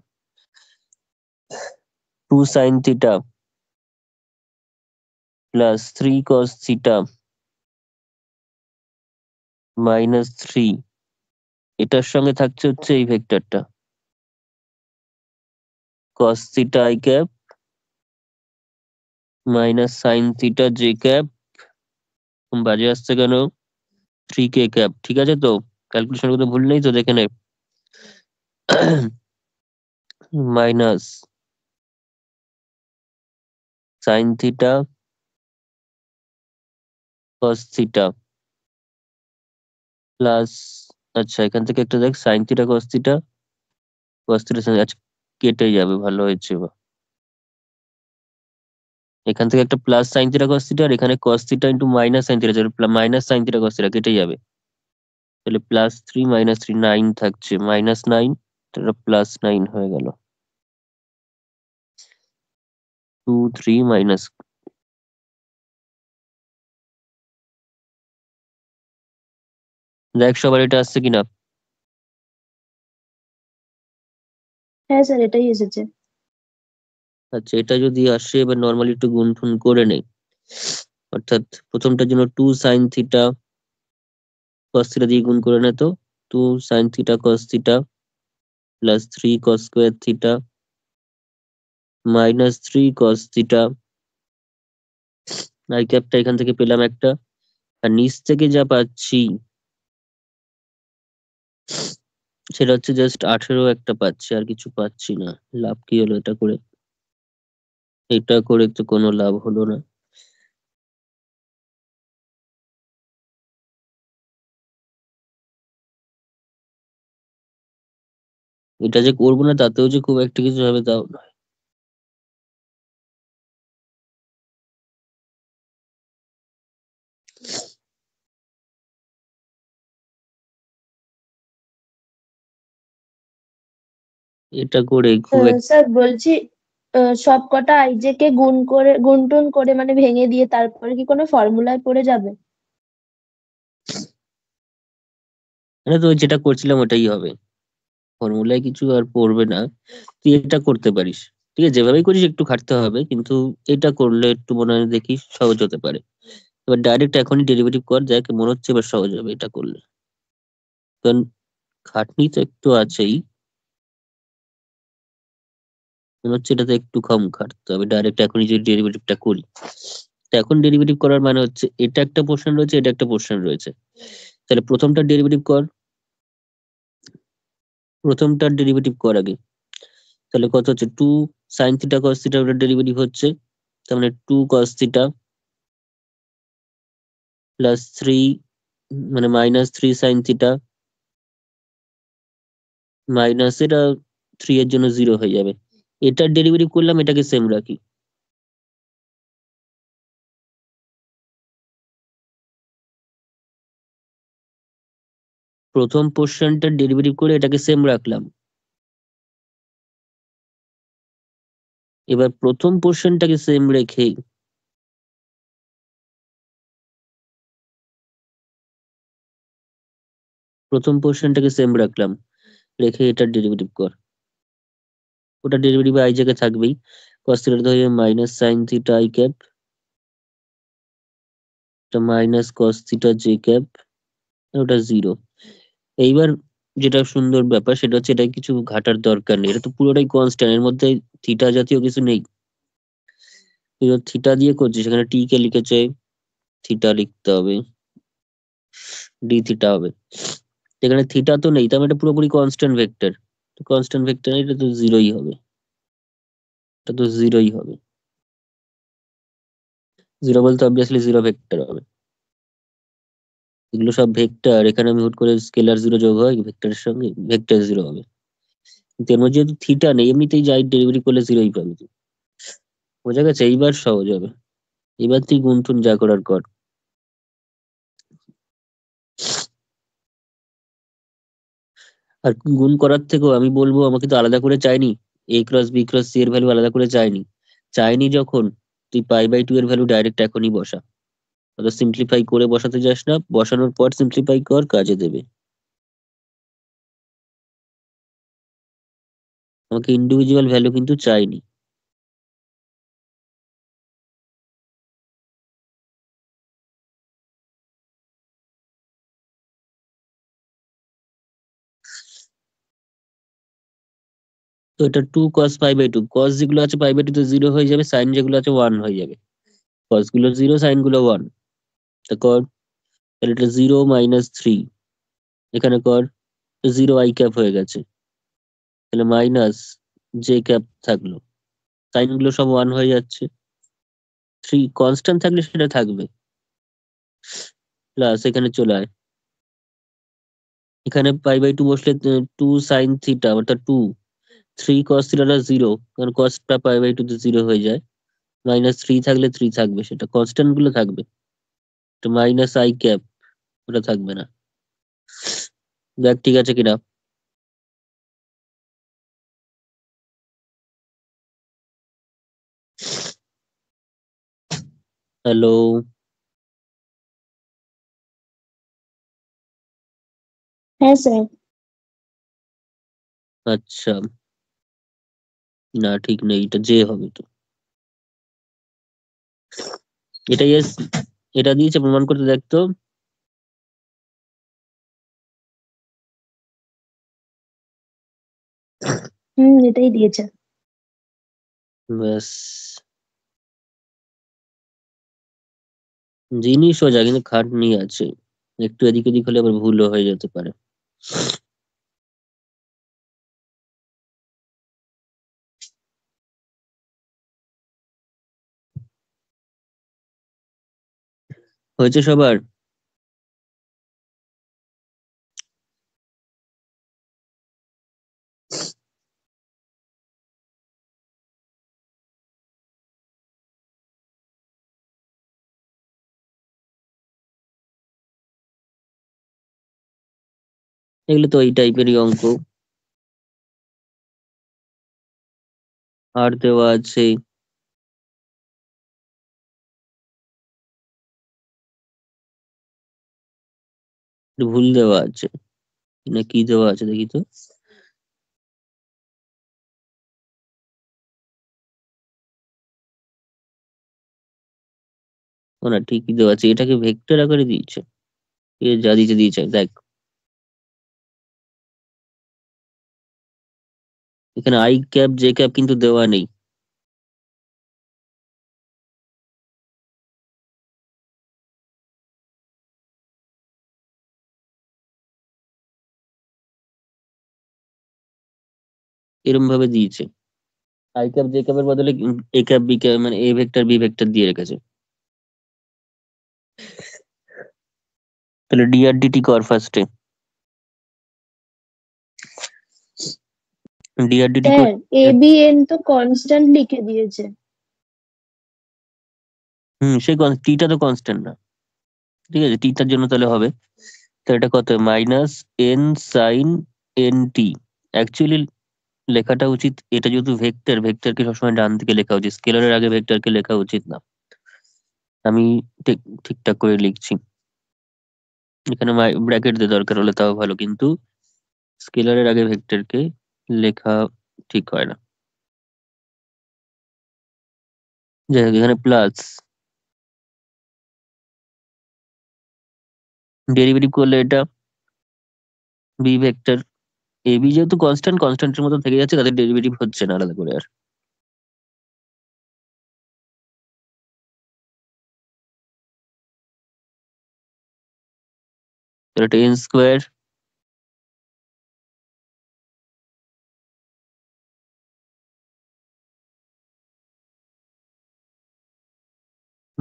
2 sin theta plus 3 cos theta minus 3, এটার সঙ্গে থাকছে হচ্ছে এই ভেক্টরটা cos theta I cap minus sine theta J cap, বাজে আসছে কেন, 3 কে ক্যাপ। ঠিক আছে তো, ক্যালকুলেশন করতে ভুল নেই তো, দেখে নে। Minus sine theta cos theta plus, আচ্ছা এখান থেকে একটা দেখ, sine theta cos theta cos theta, আচ্ছা কেটে যাবে, ভালো হয়েছে বা। এখান থেকে একটা plus sine theta cos theta, আর এখানে cos theta into minus sine theta, minus sine theta cos theta কেটে যাবে, তাহলে +3 - 3 9 থাকছে, -9, +9 হয়ে গেল, 2 3 মাইনাস। দেখ সবার এটা আসছে কিনা। হ্যাঁ স্যার, এটাই এসেছে। আচ্ছা এটা যদি আসে, এবার নর্মালি একটু গুণফুন করে নেই, অর্থাৎ প্রথমটার জন্য 2 সাইন থিটা কস থিটা দিয়ে গুণ করে নে তো, 2 sine theta cos theta plus 3 cos square theta minus 3 cos theta, I ক্যাপটা এখান থেকে পেলাম একটা, আর নিচ থেকে যা পাচ্ছি সেটা হচ্ছে জাস্ট 18 একটা পাচ্ছি, আর কিছু পাচ্ছি না। লাভ কি হলো এটা করে? এটা করে তো কোনো লাভ হলো না। এটা যে করবো না তাতেও যে খুব একটা কিছু হবে তাও না। এটা করে খুব স্যার বলছি, সব কটা আইজে কে গুণ টুন করে মানে ভেঙে দিয়ে তারপরে কি কোনো ফর্মুলায় পড়ে যাবে? মানে তো যেটা করছিলাম ওটাই হবে, ফর্মুলায় কিছু আর পড়বে না। তুই এটা করতে পারিস, ঠিক আছে, যেভাবেই করিস একটু খাটতে হবে, কিন্তু এটা করলে একটু মনে হয় দেখি সহজ হতে পারে। এবার ডাইরেক্ট এখনই ডেরিভেটিভ কর, যাকে মনে হচ্ছে এবার সহজ হবে এটা করলে, কারণ খাটনি তো একটু আছেই, মনে হচ্ছে এটাতে একটু কম খাটতে হবে। ডাইরেক্ট এখনই যদি ডেরিভেটিভটা করি, তো এখন ডেরিভেটিভ করার মানে হচ্ছে এটা একটা পোর্শন রয়েছে, এটা একটা পোর্শন রয়েছে, তাহলে প্রথমটার ডেরিভেটিভ কর আগে। তাহলে কত হচ্ছে, 2 সাইন থিটা কস থিটা, ওটার ডেরিভেটিভ হচ্ছে, তার মানে 2 কস থিটা প্লাস 3 মানে -3 সাইন থিটা মাইনাস এটা 3 এর জন্য 0 হয়ে যাবে। এটার ডেরিভেটিভ করলাম, এটাকে সেম রাখি। প্রথম পোর্শনটার ডেরিভেটিভ করে এটাকে সেম রাখলাম, এবার প্রথম পোর্শনটাকে সেম রেখে প্রথম পোর্শনটাকে সেম রাখলাম, রেখে এটার ডেরিভেটিভ কর। ওটা ডেরিভেটিভ আই জায়গায় থাকবেই, cos থিটা হয়ে minus sine theta I cap, এটা minus cos theta J cap, ওটা 0। এইবার যেটা সুন্দর ব্যাপার সেটা হচ্ছে এটা কিছু ঘাটার দরকার নেই, এটা তো পুরোটাই কনস্ট্যান্ট, এর মধ্যে থিটা জাতীয় কিছু নেই। তুই থিটা দিয়ে করছিস, সেখানে টি কে লিখেছে, থিটা লিখতে হবে, ডি থিটা হবে, এখানে থিটা তো নেই, তার মানে এটা পুরোপুরি কনস্ট্যান্ট ভেক্টর। কনস্ট্যান্ট ভেক্টর এটা তো জিরোই হবে, এটা তো জিরোই হবে। জিরো বলতে অবভিয়াসলি জিরো ভেক্টর হবে। এগুলো সব ভেক্টর, এখানে আমি হুট করে স্কেলার জিরো যোগ হয় ভেক্টরের সঙ্গে, ভেক্টর জিরো হবে। কিন্তু এর মধ্যে যেহেতু থিটা নেই, এমনিতেই যাই ডেলিভারি করলে জিরোই পাবি তুই। বোঝা গেছে? এইবার সহজ হবে। এবার তুই গুণ টুন যা করার কর। আর গুণ করার থেকেও আমি বলবো, আমাকে তো আলাদা করে চাইনি a cross b cross c এর ভ্যালু আলাদা করে চাইনি। চাইনি যখন, তুই π/2 এর ভ্যালু ডাইরেক্ট এখনই বসা। অত সিম্পলিফাই করে বসাতে যাস না, বসানোর পর সিম্পলিফাই কর, কাজে দেবে। আমাকে ইন্ডিভিজুয়াল ভ্যালু কিন্তু চাইনি। তো এটা 2 cos π/2, কস যেগুলো আছে π/2 তে জিরো হয়ে যাবে, সাইন যেগুলো আছে ওয়ান হয়ে যাবে। কস গুলো জিরো, সাইন গুলো ওয়ান। তা কর। তাহলে এটা 0 - 3, এখানে কর। 0 i ক্যাপ হয়ে গেছে, তাহলে -j ক্যাপ থাকলো। সাইন গুলো সব ওয়ান হয়ে যাচ্ছে। থ্রি কনস্ট্যান্ট থাকলে সেটা থাকবে। প্লাস এখানে চলে আয়, এখানে π/2 বসলে 2 sin θ অর্থাৎ 3 cos θ জিরো, কারণ কসটা π/2 তে জিরো হয়ে যায়। -3 থাকলে 3 থাকবে, সেটা কনস্ট্যান্ট গুলো থাকবে। তো -i ক্যাপ, ওটা থাকবে না। দেখ ঠিক আছে কিনা। হ্যালো? হ্যাঁ স্যার। আচ্ছা, না ঠিক নেই, এটা জে হবে তো। এটা ইয়েস, এটা দিয়েছে প্রমাণ করতে, দেখতো। এটাই দিয়েছে। ব্যাস, জিনিস সোজা কিন্তু খাটনি আছে। একটু এদিক ওদিক হলে আবার ভুলও হয়ে যেতে পারে। হয়েছে সবার? এগুলো তো এই টাইপেরই অঙ্ক। আর দেওয়া আছে, ভুল দেওয়া আছে, না কি দেওয়া আছে দেখি তো। ও না, ঠিকই দেওয়া আছে, এটাকে ভেক্টর আকারে দিয়েছে। এ যা দিয়েছে দিয়েছে, দেখ। এখানে i ক্যাপ j ক্যাপ কিন্তু দেওয়া নেই। এরম ভাবে দিয়েছে, i ক্যাপ j ক্যাপের বদলে a ক্যাপ b ক্যাপ, মানে a ভেক্টর b ভেক্টর দিয়ে রেখেছে। তাহলে dr/dt কর ফার্স্টে। dr/dt স্যার, করে। এ বি এন তো কনস্ট্যান্ট লিখে দিয়েছে। সেই টিটা তো কনস্ট্যান্ট না। ঠিক আছে, টিটার জন্য তাহলে হবে। তো এটা কত, -n sin nT। অ্যাকচুয়ালি লেখাটা উচিত, এটা যেহেতু ভেক্টর, ভেক্টরকে সবসময় ডান দিকে লেখা উচিত, স্কেলারের আগে ভেক্টরকে লেখা উচিত না। আমি ঠিক ঠিকঠাক করে লিখছি। এখানে ব্র্যাকেট দিয়ে দরকার হলে তাও ভালো, কিন্তু স্কেলারের আগে ভেক্টরকে লেখা ঠিক হয় না। যাই হোক, এখানে প্লাস, ডেরিভেটিভ করলে এটা বি ভেক্টর। এ বি যেহেতু কনস্ট্যান্ট, কনস্ট্যান্টের মতো থেকে যাচ্ছে, তাদের ডেরিভেটিভ হচ্ছে না আলাদা করে আর। তাহলে এটা n²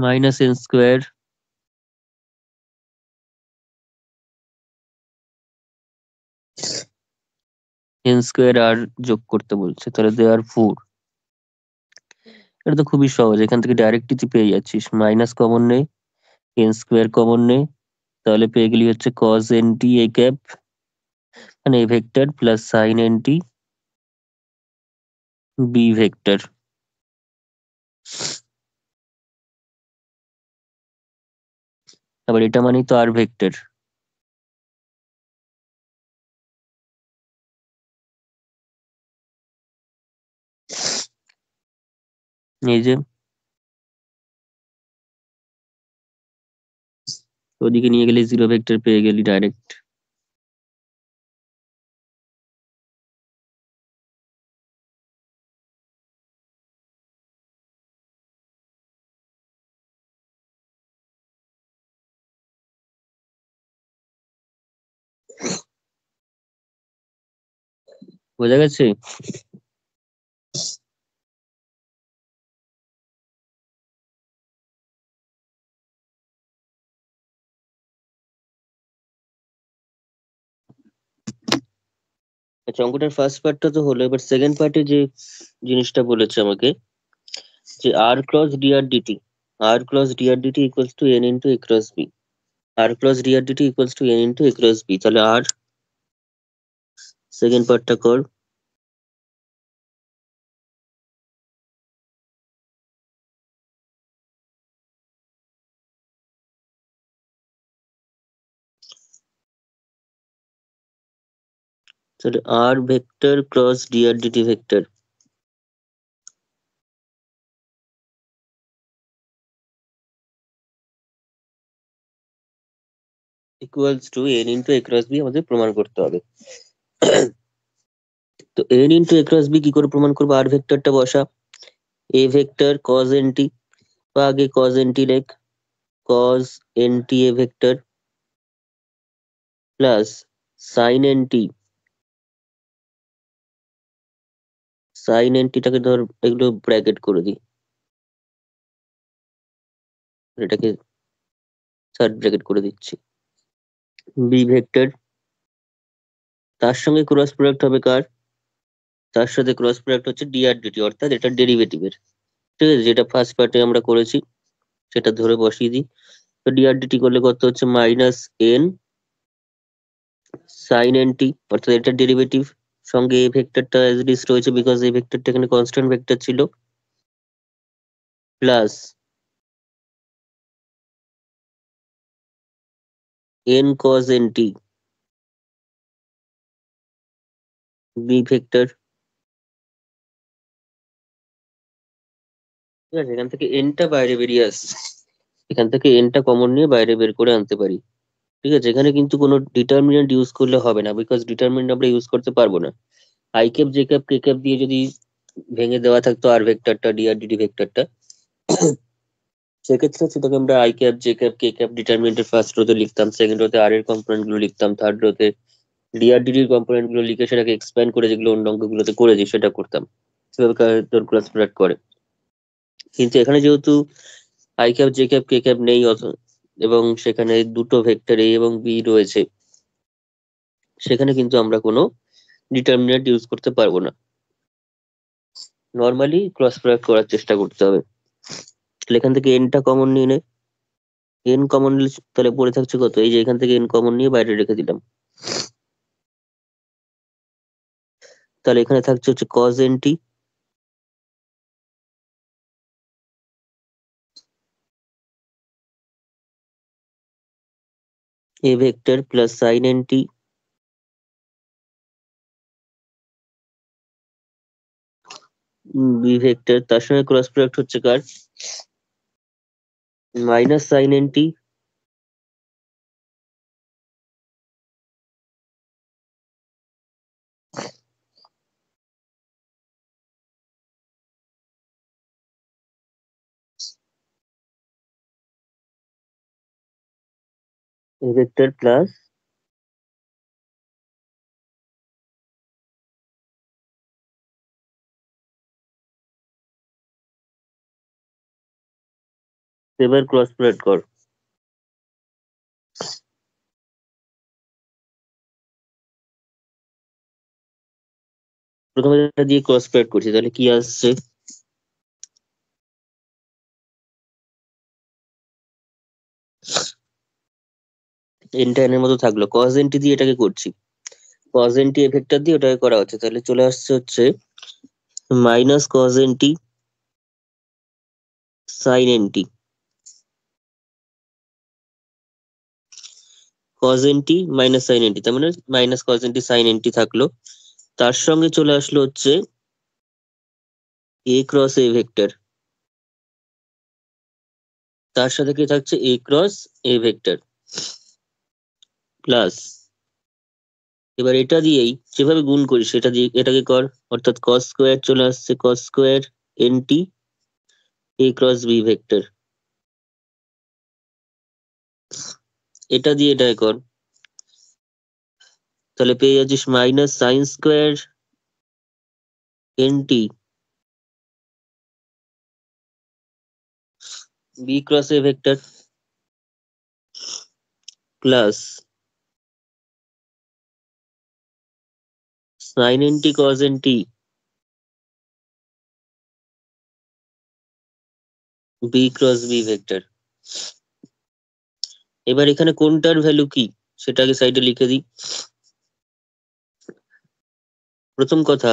মাইনাস এন স্কোয়ার আর যোগ করতে বলছে, তাহলে দেওয়ার 4। এটা তো খুবই সহজ, এখান থেকে ডাইরেক্টলি তুই পেয়ে যাচ্ছিস, মাইনাস কমন নেই, এন স্কোয়ার কমন নেই, তাহলে পেয়ে গেলি হচ্ছে cos N T A cap মানে A vector plus sine N T B vector. আবার এটা মানেই তো আর ভেক্টর। এই যে ওদিকে নিয়ে গেলে জিরো ভেক্টর পেয়ে গেলি ডাইরেক্ট। বোঝা গেছে? আচ্ছা, অঙ্কটার ফার্স্ট পার্টটা তো হলো, এবার সেকেন্ড পার্টে যে জিনিসটা বলেছে আমাকে, যে R cross D R D T, R cross D R D T equals to N into A cross B, R cross D R D T equals to N into A cross B. তাহলে আর সেকেন্ড পার্টটা কর। তাহলে R vector cross D R D T vector equals to N into A cross B আমাদের প্রমাণ করতে হবে। তো N into A cross B কি করে প্রমাণ করবো? আর ভেক্টরটা বসা, এ ভেক্টর কজ এন টি, বা আগে কজ এন টি লেখ, cos N T A vector plus sine N T, sine N টিটাকে ধর এগুলো ব্র্যাকেট করে দিই, এটাকে থার্ড ব্র্যাকেট করে দিচ্ছি, বি ভেক্টর, তার সঙ্গে ক্রস প্রোডাক্ট হবে কার? তার সাথে ক্রস প্রোডাক্ট হচ্ছে ডিআর ডিটি, অর্থাৎ এটা ডেরিভেটিভের। ঠিক আছে, যেটা ফার্স্ট পার্টে আমরা করেছি সেটা ধরে বসিয়ে দিই। তো ডিআর ডিটি করলে কত হচ্ছে? Minus N sine N T, অর্থাৎ এটা ডেরিভেটিভ, সঙ্গে এই ভেক্টরটা অ্যাজ ইট ইজ রয়েছে বিকজ এই ভেক্টরটা এখানে কনস্ট্যান্ট ভেক্টর ছিল, plus N cos N T B vector. ঠিক আছে, এখান থেকে এনটা বাইরে বেরিয়ে আসছে, এখান থেকে এনটা কমন নিয়ে বাইরে বের করে আনতে পারি। ঠিক আছে, এখানে কিন্তু কোনো ডিটারমিনেন্ট ইউজ করলে হবে না, বিকজ ডিটারমিনেন্ট আমরা ইউজ করতে পারবো না। I cap J cap K cap দিয়ে যদি ভেঙে দেওয়া থাকতো আর ভেক্টরটা ডিআর ডিটি ভেক্টরটা, সেক্ষেত্রে সেটাকে আমরা I cap J cap K cap ডিটারমিনেন্টের ফার্স্ট রোতে লিখতাম, সেকেন্ড রোতে আর এর কম্পোনেন্ট গুলো লিখতাম, থার্ড রোতে ডিআর ডিটির কম্পোনেন্ট গুলো লিখে সেটাকে এক্সপ্যান্ড করে যেগুলো অন্য অঙ্কগুলোতে করেছি সেটা করতাম, সেভাবে ক্লাস প্রোডাক্ট করে। কিন্তু এখানে যেহেতু I cap J cap K cap নেই এবং সেখানে দুটো ভেক্টর এ এবং বি রয়েছে, সেখানে কিন্তু আমরা কোনো ডিটারমিনেন্ট ইউজ করতে পারবো না, নর্মালি ক্রস প্রোডাক্ট করার চেষ্টা করতে হবে। তাহলে এখান থেকে এনটা কমন নিয়ে নে, এন কমন নিলে তাহলে পড়ে থাকছে কত? এই যে এখান থেকে এন কমন নিয়ে বাইরে রেখে দিলাম, তাহলে এখানে থাকছে হচ্ছে cos N T A vector plus sine N T B vector, তার সঙ্গে ক্রস প্রোডাক্ট হচ্ছে কার? Minus sine N T A vector plus এবার ক্রস প্রোডাক্ট কর। প্রথমে এটা দিয়ে ক্রস প্রোডাক্ট করছি, তাহলে কি আসছে? এনটা এর মতো থাকলো, কজ এনটি দিয়ে এটাকে করছি, কজ এনটি এফেক্টর দিয়ে ওটাকে করা হচ্ছে, তাহলে চলে আসছে হচ্ছে minus cos N T sine N T, cos N T minus sine N T, তার মানে minus cos N T sine N T থাকলো। তার সঙ্গে চলে আসলো হচ্ছে এ ক্রস এ ভেক্টর, তার সাথে কি থাকছে এ ক্রস এ ভেক্টর প্লাস, এবার এটা দিয়েই যেভাবে গুণ করি সেটা দিয়ে এটাকে কর, অর্থাৎ কস স্কোয়ার চলে আসছে, cos square N T A cross B vector, এটা দিয়ে এটাকে কর, তাহলে পেয়ে যাচ্ছিস minus sine square N T B cross A vector plus sine N T cos N T B cross B vector. এবার এখানে কোনটার ভ্যালু কি সেটাকে সাইডে লিখে দিই। প্রথম কথা,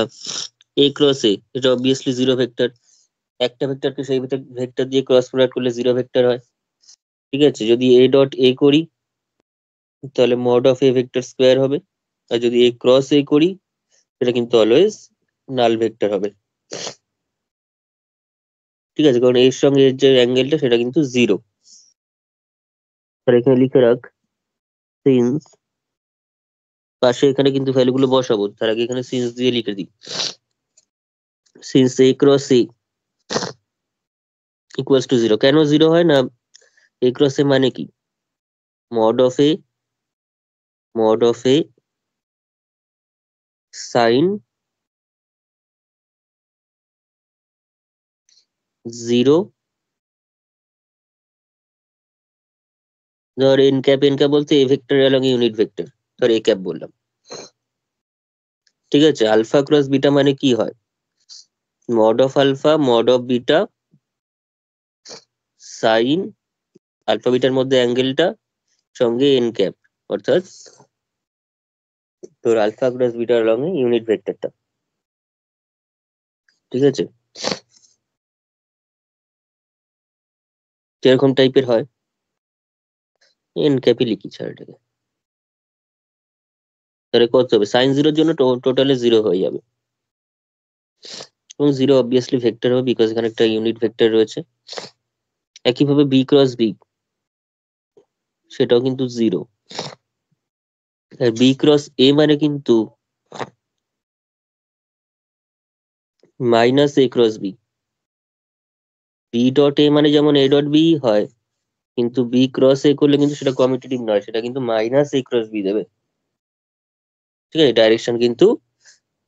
এ ক্রস এ, এটা অবভিয়াসলি জিরো ভেক্টর, একটা ভেক্টরকে সেই ভেক্টর দিয়ে ক্রস প্রোডাক্ট করলে জিরো ভেক্টর হয়। ঠিক আছে, যদি এ ডট এ করি তাহলে mod of A vector square হবে, আর যদি এ ক্রস এ করি সেটা কিন্তু অলওয়েজ নাল ভেক্টর হবে। ঠিক আছে, কারণ এর সঙ্গে এর যে অ্যাঙ্গেলটা সেটা কিন্তু জিরো। আর এখানে লিখে রাখ সিন্স, পাশে এখানে কিন্তু ভ্যালুগুলো বসাবো, তার আগে এখানে সিন্স দিয়ে লিখে দিই, since A cross A equals to zero. কেন জিরো হয় না? এ ক্রস এ মানে কি? Mod of A, mod of A sine zero, ধর এন ক্যাপ বলতে এ ভেক্টর অ্যালং ইউনিট ভেক্টর, ধর এ ক্যাপ বললাম। ঠিক আছে, আলফা ক্রস বিটা মানে কি হয়? Mod of alpha mod of beta sine alpha বিটার মধ্যে অ্যাঙ্গেলটা সঙ্গে এন ক্যাপ, অর্থাৎ তোর আলফা ক্রস বিটার অ্যালং ইউনিট ভেক্টরটা। ঠিক আছে, যেরকম টাইপের হয় এন ক্যাপই লিখি, ছাড় এটাকে। তাহলে কত হবে? সাইন জিরোর জন্য টোটালে জিরো হয়ে যাবে, এবং জিরো অবভিয়াসলি ভেক্টর হবে বিকজ এখানে একটা ইউনিট ভেক্টর রয়েছে। একইভাবে বি ক্রস বি, সেটাও কিন্তু জিরো। আর বি ক্রস এ মানে কিন্তু minus A cross B, B dot A মানে যেমন এ ডট বি হয়, কিন্তু বি ক্রস এ করলে কিন্তু সেটা কমিউটেটিভ নয়, সেটা কিন্তু মাইনাস এ ক্রস বি দেবে। ঠিক আছে, ডাইরেকশন কিন্তু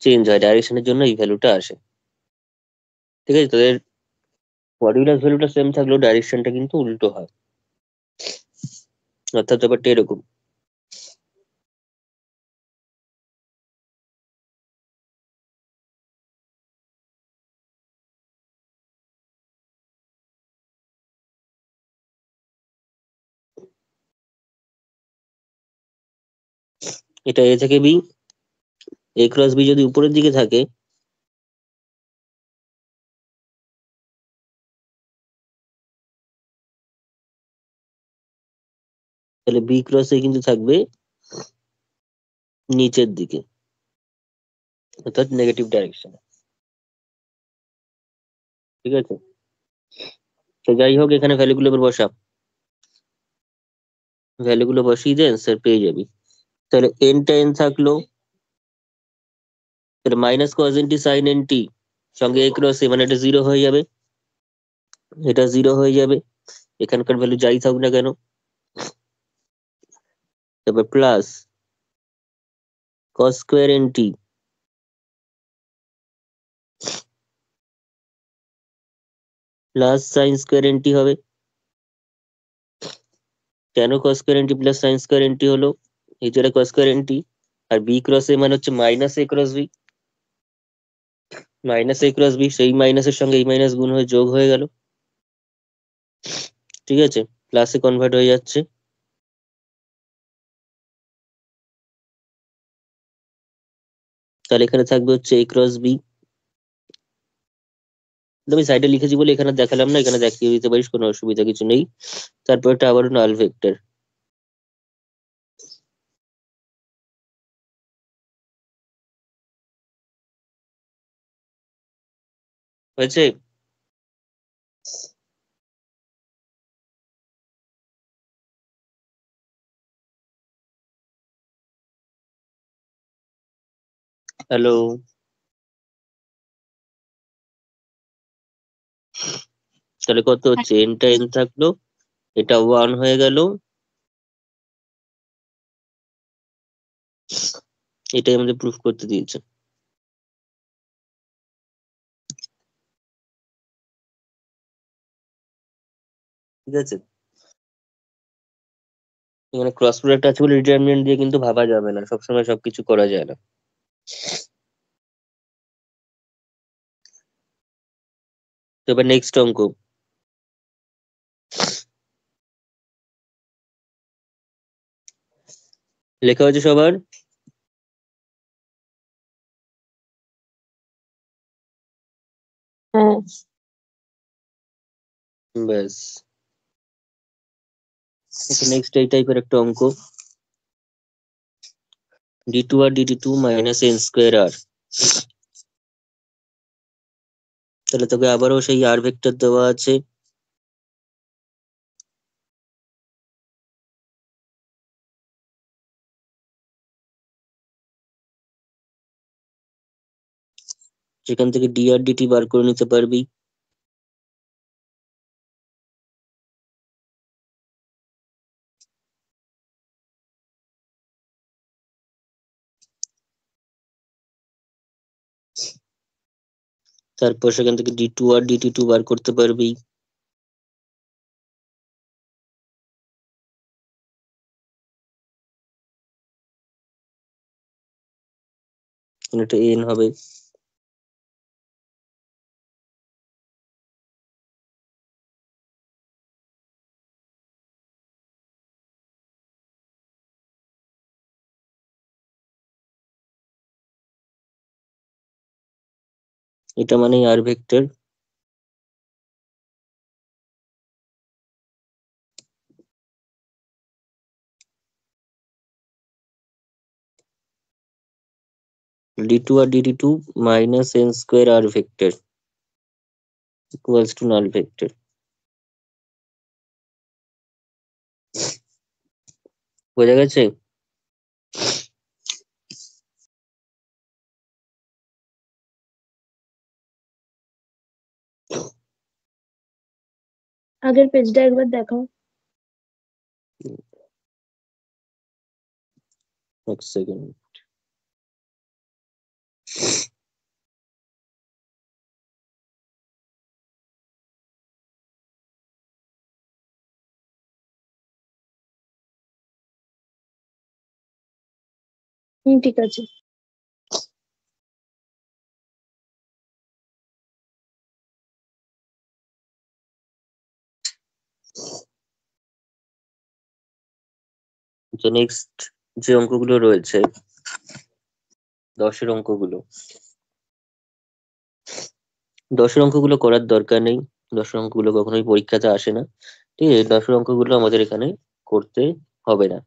চেঞ্জ হয়, ডাইরেকশনের জন্য এই ভ্যালুটা আসে। ঠিক আছে, তোদের মডিউলাস ভ্যালুটা সেম থাকলেও ডাইরেকশনটা কিন্তু উল্টো হয়, অর্থাৎ ব্যাপারটা এরকম। এটা এ থেকে বি, এ ক্রস বি যদি উপরের দিকে থাকে তাহলে বি ক্রস এ কিন্তু থাকবে নিচের দিকে, অর্থাৎ নেগেটিভ ডাইরেকশন। ঠিক আছে, তো যাই হোক এখানে ভ্যালুগুলো এবার বসা, ভ্যালুগুলো বসিয়ে দে, অ্যান্সার পেয়ে যাবি। তাহলে এনটা এন থাকলো, তাহলে minus cos N T sine N T সঙ্গে এ ক্রস এ মানে এটা জিরো হয়ে যাবে, এটা জিরো হয়ে যাবে, এখানকার ভ্যালু যাই থাকুক না কেন। তারপর plus cos square N T plus sine square N T হবে, কেন cos square N T plus sine square N T হলো? এই যেটা কস স্কোয়ার এনটি, আর বি ক্রস এ মানে হচ্ছে minus A cross B. Minus A cross B, সেই মাইনাসের সঙ্গে এই মাইনাস গুণ হয়ে যোগ হয়ে গেল, ঠিক আছে, প্লাসে কনভার্ট হয়ে যাচ্ছে। তাহলে এখানে থাকবে হচ্ছে এ ক্রস বি। আমি সাইডে লিখেছি বলে এখানে দেখালাম না, এখানে দেখিয়ে দিতে পারিস, কোনো অসুবিধা কিছু নেই। তারপর এটা আবার নাল ভেক্টর। হয়েছে? হ্যালো? তাহলে কত হচ্ছে, এনটা এন থাকলো, এটা 1 হয়ে গেল, এটাই আমাদের প্রুফ করতে দিয়েছে। ঠিক আছে, এখানে ক্রস প্রোডাক্ট আছে বলে ডিটারমিনেন্ট দিয়ে কিন্তু ভাবা যাবে না, সবসময় সবকিছু করা যায় না। তো এবার নেক্সট অঙ্ক লেখা হয়েছে সবার? হ্যাঁ। ব্যাস, নেক্সট এই টাইপের একটা অঙ্ক, d2r dt2 minus N square আর। তাহলে তোকে আবারও সেই আর ভেক্টর দেওয়া আছে, সেখান থেকে dr dt বার করে নিতে পারবি। তারপর সেখান থেকে d2r dt2 বার করতে পারবি। এটা n হবে। এটা মানেই R vector. d2r dt2 minus N square R vector equals to null vector. বোঝা গেছে? আগের পেজটা একবার দেখাও। এক সেকেন্ড। ঠিক আছে। তো নেক্সট যে অঙ্কগুলো রয়েছে, 10-এর অঙ্কগুলো, 10-এর অঙ্কগুলো করার দরকার নেই, 10-এর অঙ্কগুলো কখনোই পরীক্ষাতে আসে না, ঠিক আছে, 10-এর অঙ্কগুলো আমাদের এখানে করতে হবে না।